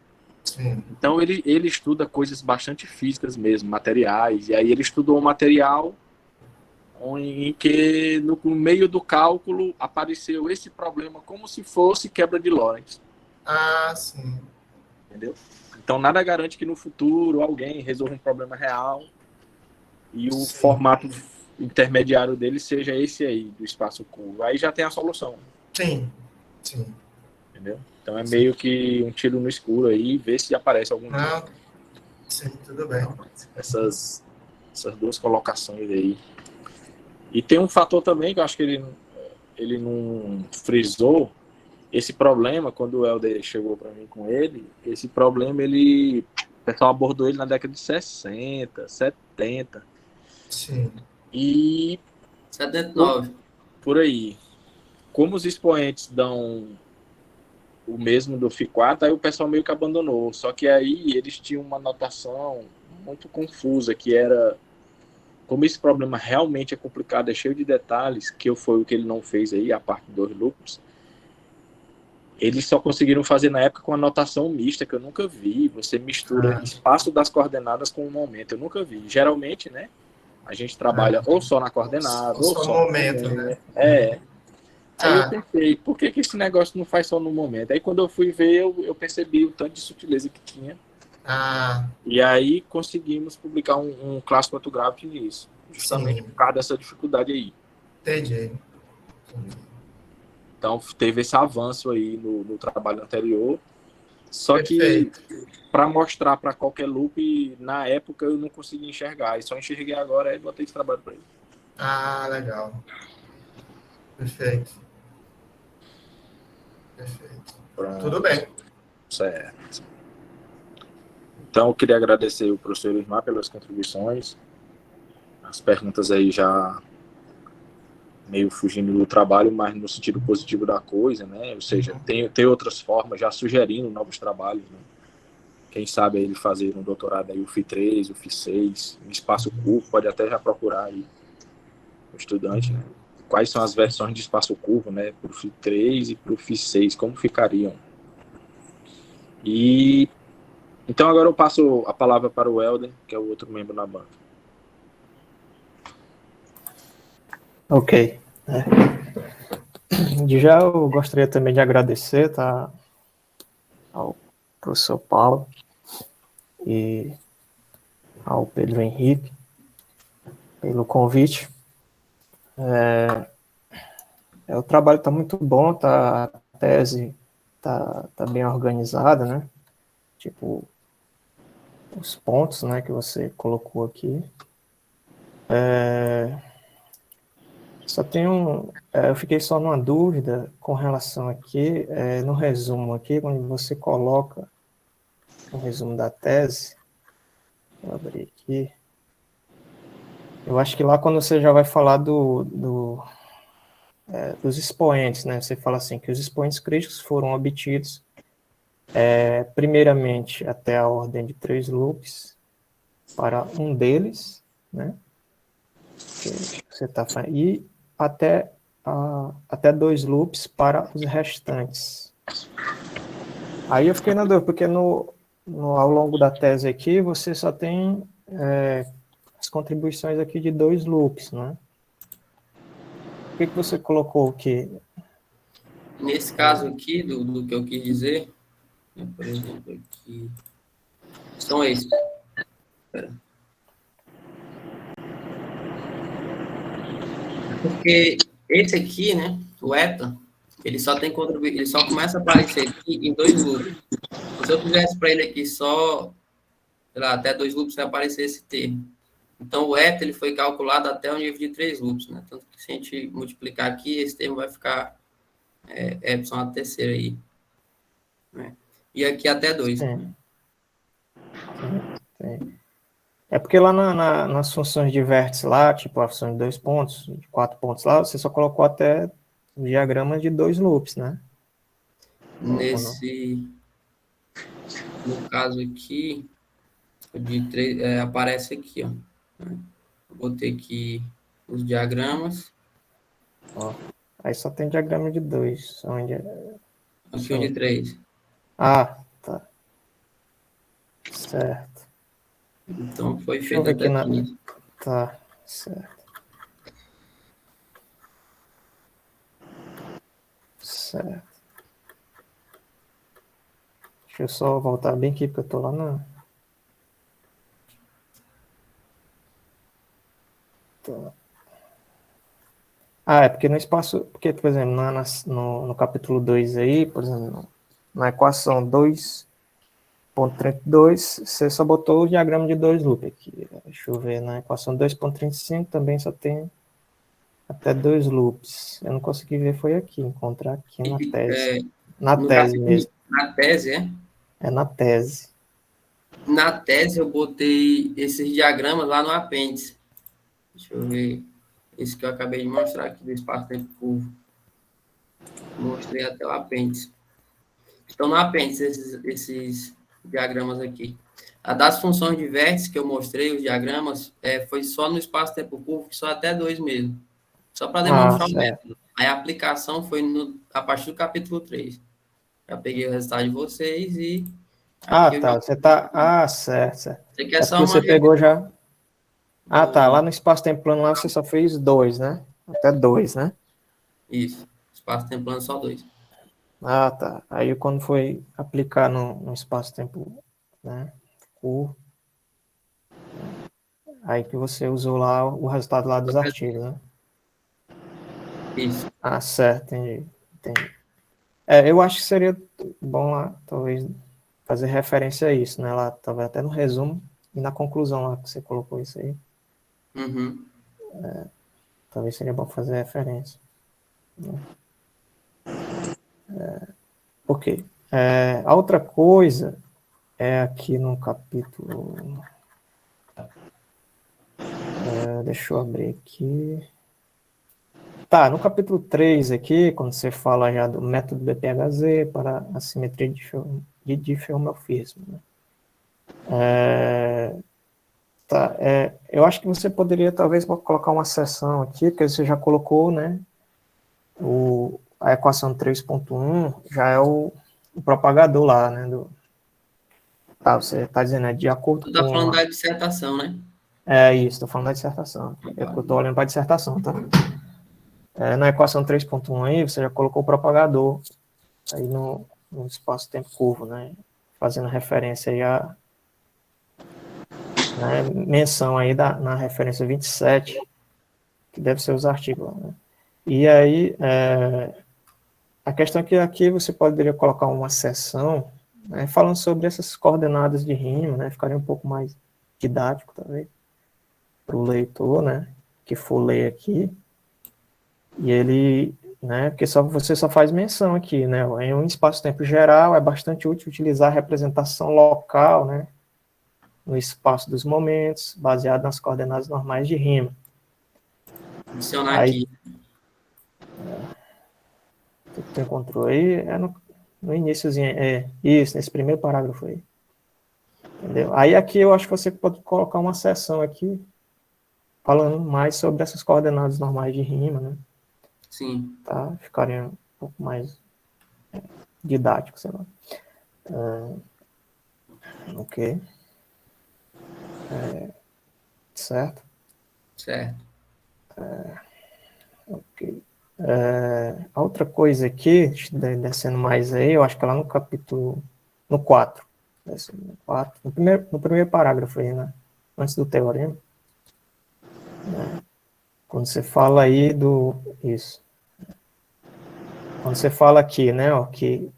Sim. Então ele estuda coisas bastante físicas mesmo, materiais, e aí ele estudou um material em que no meio do cálculo apareceu esse problema como se fosse quebra de Lorentz. Ah, sim. Entendeu? Então nada garante que no futuro alguém resolva um problema real e o formato intermediário dele seja esse aí, do espaço curvo. Aí já tem a solução. Sim, sim. Entendeu? Então é meio que um tiro no escuro aí, ver se aparece algum dia. Sim, tudo bem. Essas duas colocações aí. E tem um fator também que eu acho que ele não frisou, esse problema, quando o Helder chegou para mim com ele, esse problema, o pessoal abordou ele na década de 60, 70. Sim. E 79. Por aí. Como os expoentes dão o mesmo do FI4, aí o pessoal meio que abandonou. Só que aí eles tinham uma notação muito confusa, que era, como esse problema realmente é complicado, é cheio de detalhes, que foi o que ele não fez aí, a parte dos lucros, eles só conseguiram fazer na época com a notação mista, que eu nunca vi. Você mistura espaço das coordenadas com o momento. Eu nunca vi. Geralmente, né, a gente trabalha ou só na coordenada, ou só no momento, né? Aí eu pensei, por que esse negócio não faz só no momento? Aí quando eu fui ver, eu percebi o tanto de sutileza que tinha. E aí conseguimos publicar um clássico ortográfico nisso. Justamente por causa dessa dificuldade aí. Entendi. Então teve esse avanço aí no trabalho anterior. Só que para mostrar para qualquer loop, na época eu não conseguia enxergar. E só enxerguei agora e botei esse trabalho para ele. Legal. Perfeito. Pronto. Tudo bem. Certo. Então eu queria agradecer o professor Ismar pelas contribuições. As perguntas aí já meio fugindo do trabalho, mas no sentido positivo da coisa, né? Ou seja, tem outras formas, já sugerindo novos trabalhos, né? Quem sabe ele fazer um doutorado aí, o FI3, o FI6, um espaço curvo, pode até já procurar aí o estudante, né? Quais são as versões de espaço curvo, né? Para o FI3 e para o FI6, como ficariam? E então agora eu passo a palavra para o Helder, que é o outro membro da banca. Ok. Já eu gostaria também de agradecer, tá, ao professor Paulo e ao Pedro Henrique pelo convite. O trabalho está muito bom, a tese tá bem organizada, né? Tipo, os pontos, né, que você colocou aqui. Só tenho, eu fiquei só numa dúvida com relação aqui, no resumo aqui, quando você coloca o resumo da tese, vou abrir aqui, eu acho que lá quando você já vai falar dos expoentes, né, você fala assim, que os expoentes críticos foram obtidos, primeiramente até a ordem de 3 loops para um deles, né, que você está falando, e até 2 loops para os restantes. Aí eu fiquei na dúvida, porque ao longo da tese aqui, você só tem as contribuições aqui de 2 loops, né? Por que você colocou o quê? Nesse caso aqui, do que eu quis dizer, por exemplo, aqui, são esses. Espera. Porque esse aqui, né, o eta, ele só tem ele só começa a aparecer aqui em 2 loops. Se eu fizesse para ele aqui só, sei lá, até 2 loops vai aparecer esse termo. Então, o eta ele foi calculado até o nível de 3 loops, né? Tanto que se a gente multiplicar aqui, esse termo vai ficar epsilon a terceira aí. Né? E aqui até 2. Sim. Sim. É porque lá nas funções de vértice lá, tipo a função de 2 pontos, de 4 pontos lá, você só colocou até diagramas de 2 loops, né? No caso aqui, de 3, aparece aqui, ó. Botei aqui os diagramas. Ó, aí só tem diagrama de 2. Aqui o de 3. Ah, tá. Certo. Então, foi Deixa eu feito ver até aqui aqui. Tá, certo. Certo. Deixa eu só voltar bem aqui, porque eu tô lá na... Tá. É porque no espaço... Porque, por exemplo, no capítulo 2 aí, por exemplo, na equação 2.32, você só botou o diagrama de 2 loops aqui. Deixa eu ver, na equação 2.35 também só tem até 2 loops. Eu não consegui ver, foi aqui, encontrar aqui na tese. Na tese mesmo. Na tese, é? É na tese. Na tese, eu botei esses diagramas lá no apêndice. Deixa eu ver. Esse que eu acabei de mostrar aqui do espaço-tempo curvo. Mostrei até o apêndice. Estão no apêndice esses diagramas aqui. A das funções de vértice que eu mostrei, os diagramas, foi só no espaço-tempo curvo, só até 2 mesmo. Só para demonstrar o método. Aí a aplicação foi a partir do capítulo 3. Já peguei o resultado de vocês e... Tá. Você tá... certo. Você quer só porque você pegou já... tá. Lá no espaço-tempo plano lá você só fez 2, né? Até 2, né? Isso. Espaço-tempo plano só 2. Tá. Aí quando foi aplicar no espaço-tempo, né, curvo, aí que você usou lá o resultado lá dos artigos, né? Isso. Certo, entendi. Eu acho que seria bom lá, talvez, fazer referência a isso, né? Lá, talvez até no resumo e na conclusão lá que você colocou isso aí. Uhum. Talvez seria bom fazer referência. Ok. A outra coisa é aqui no capítulo... deixa eu abrir aqui. Tá, no capítulo 3 aqui, quando você fala já do método BPHZ para a simetria de diffeomorfismo, né? Eu acho que você poderia talvez colocar uma seção aqui, porque você já colocou, né? A equação 3.1 já é o propagador lá, né? Você está dizendo, de acordo Tu com... tá falando da dissertação, né? Isso, estou falando da dissertação. Eu estou olhando para a dissertação, tá? Na equação 3.1 aí, você já colocou o propagador aí no espaço-tempo curvo, né? Fazendo referência aí a... Né, menção aí na referência 27, que deve ser os artigos lá, né? E aí, a questão é que aqui você poderia colocar uma seção, né, falando sobre essas coordenadas de rima, né? Ficaria um pouco mais didático, talvez, para o leitor, né? Que for ler aqui. E ele, né? Porque você só faz menção aqui, né? Em um espaço-tempo geral, é bastante útil utilizar a representação local, né? No espaço dos momentos, baseado nas coordenadas normais de rima. Adicionar aqui. Tu encontrou aí? No iníciozinho, isso, nesse primeiro parágrafo aí. Entendeu? Aí aqui eu acho que você pode colocar uma seção aqui, falando mais sobre essas coordenadas normais de rima, né? Sim. Tá? Ficaria um pouco mais didático, sei lá. Ok. Certo? Certo. Ok. A outra coisa aqui, descendo mais aí, eu acho que é lá no capítulo... No 4. No primeiro parágrafo aí, né? Antes do teorema. Né? Quando você fala aí isso. Quando você fala aqui, né, ó, que,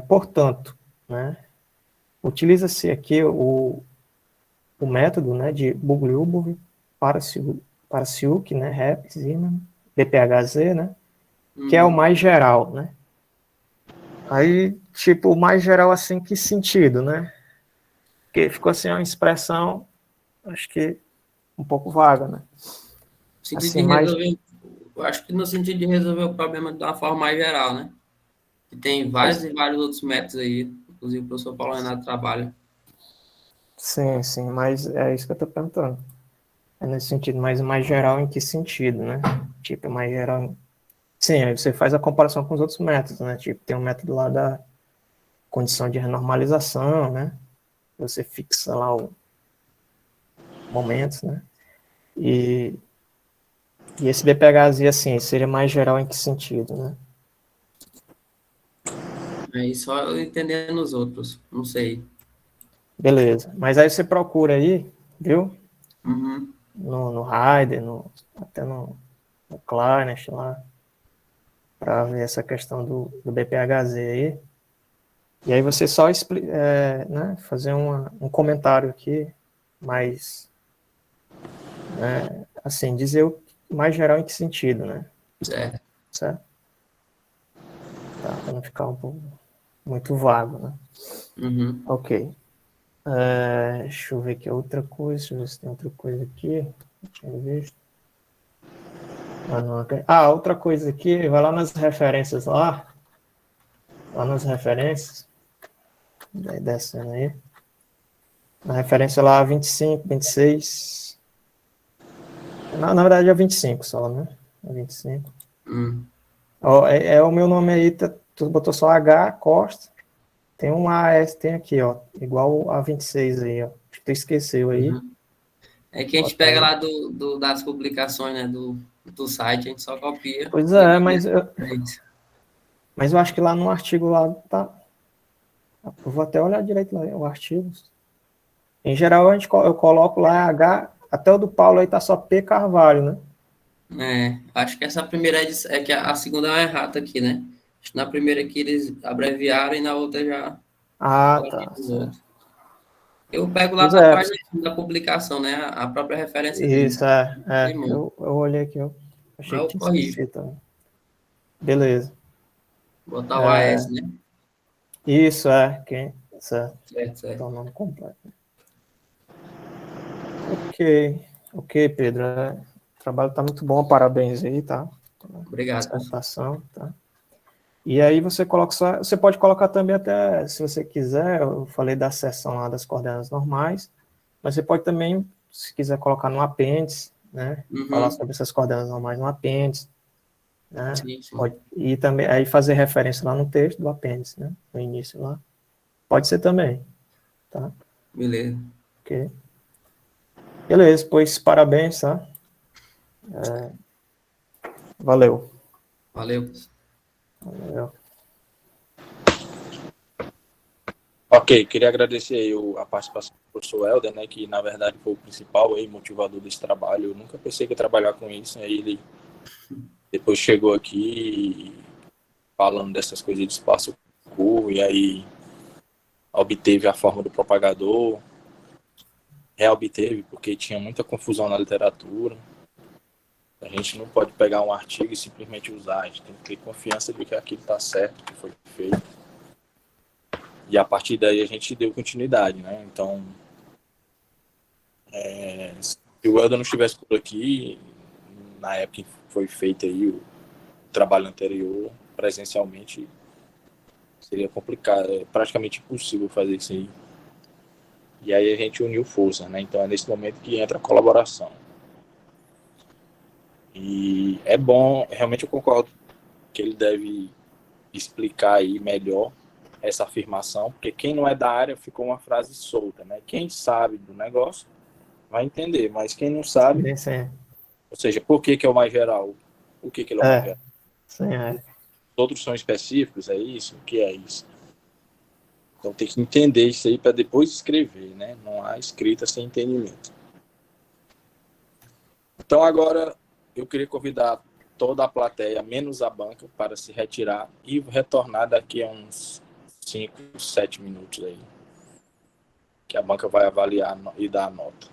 portanto, né, utiliza-se aqui o método, né, de Bogoliubov Parasiuk, né? Rep, Zeeman, BPHZ, né? Que é o mais geral, né? Aí, tipo, o mais geral, assim, que sentido, né? Porque ficou assim uma expressão, acho que um pouco vaga, né? Sentido de Assim, mais... resolver, eu acho que no sentido de resolver o problema de uma forma mais geral, né? Que tem vários e vários outros métodos aí, inclusive o professor Paulo Renato trabalha. Sim, mas é isso que eu tô perguntando. É nesse sentido, mas mais geral em que sentido, né? Tipo, mais geral... Sim, aí você faz a comparação com os outros métodos, né? Tipo, tem um método lá da condição de renormalização, né? Você fixa lá o momentos, né? E esse BPHZ, assim, seria mais geral em que sentido, né? Aí só eu entendendo os outros, não sei. Beleza. Mas aí você procura aí, viu? Uhum. No Heider, até no Clarence lá, para ver essa questão do BPHZ aí. E aí você só né, fazer um comentário aqui, mais, né, assim, dizer o mais geral em que sentido, né? Certo. Certo? Tá, para não ficar um pouco muito vago, né? Uhum. Ok. Deixa eu ver aqui outra coisa, deixa eu ver se tem outra coisa aqui. Não tinha visto. Outra coisa aqui, vai lá nas referências lá nas referências, vai descendo aí. Na referência lá 25, 26. Na verdade é 25 só, né? É 25. Ó, é o meu nome aí, tu botou só H, Costa. Tem um AS, tem aqui, ó. Igual a 26 aí, ó. Acho que tu esqueceu aí. Uhum. É que a gente Bota pega aí. lá das publicações, né, do site, a gente só copia. Pois E é, aqui mas eu acho que lá no artigo lá tá. Eu vou até olhar direito lá, o artigo. Em geral, eu coloco lá H, até o do Paulo aí tá só P Carvalho, né? acho que essa primeira edição, é que a segunda é uma errata aqui, né? Acho que na primeira aqui eles abreviaram e na outra já Tá, os certo. outros. Eu pego lá Pois da é, página da publicação, né? A própria referência dele. isso, Tem muito. eu olhei aqui, eu Mas achei que eu tinha corrijo. esquecido também. Beleza. Botar o AS, né? Isso, certo, Certo. tá o nome completo. Ok, Pedro, o trabalho tá muito bom, parabéns aí, tá? Obrigado, professor. Dissertação, tá? E aí você pode colocar também até, se você quiser, eu falei da seção lá das coordenadas normais, mas você pode também, se quiser colocar no apêndice, né? Falar Uhum. sobre essas coordenadas normais no apêndice, né? Sim. E também aí fazer referência lá no texto do apêndice, né? No início lá. Pode ser também, tá? Beleza. Ok. Beleza, pois parabéns, tá? Valeu. Valeu, professor. Valeu. Ok, queria agradecer aí a participação do professor Helder, né, que na verdade foi o principal aí, motivador desse trabalho. Eu nunca pensei que ia trabalhar com isso, aí ele depois chegou aqui falando dessas coisas de espaço curvo, e aí obteve a forma do propagador, reobteve porque tinha muita confusão na literatura. A gente não pode pegar um artigo e simplesmente usar, a gente tem que ter confiança de que aquilo está certo, que foi feito. E a partir daí a gente deu continuidade, né? Então, se o Helder não estivesse por aqui, na época que foi feito aí o trabalho anterior, presencialmente, seria complicado, é praticamente impossível fazer isso aí. E aí a gente uniu forças, né? Então é nesse momento que entra a colaboração. E é bom, realmente eu concordo que ele deve explicar aí melhor essa afirmação, porque quem não é da área ficou uma frase solta, né? Quem sabe do negócio vai entender, mas quem não sabe, Sim. ou seja, por que é o mais geral? O que ele é o mais geral? Sim, Os outros são específicos, é isso? O que é isso? Então tem que entender isso aí para depois escrever, né? Não há escrita sem entendimento. Então agora eu queria convidar toda a plateia, menos a banca, para se retirar e retornar daqui a uns 5, 7 minutos aí, que a banca vai avaliar e dar a nota.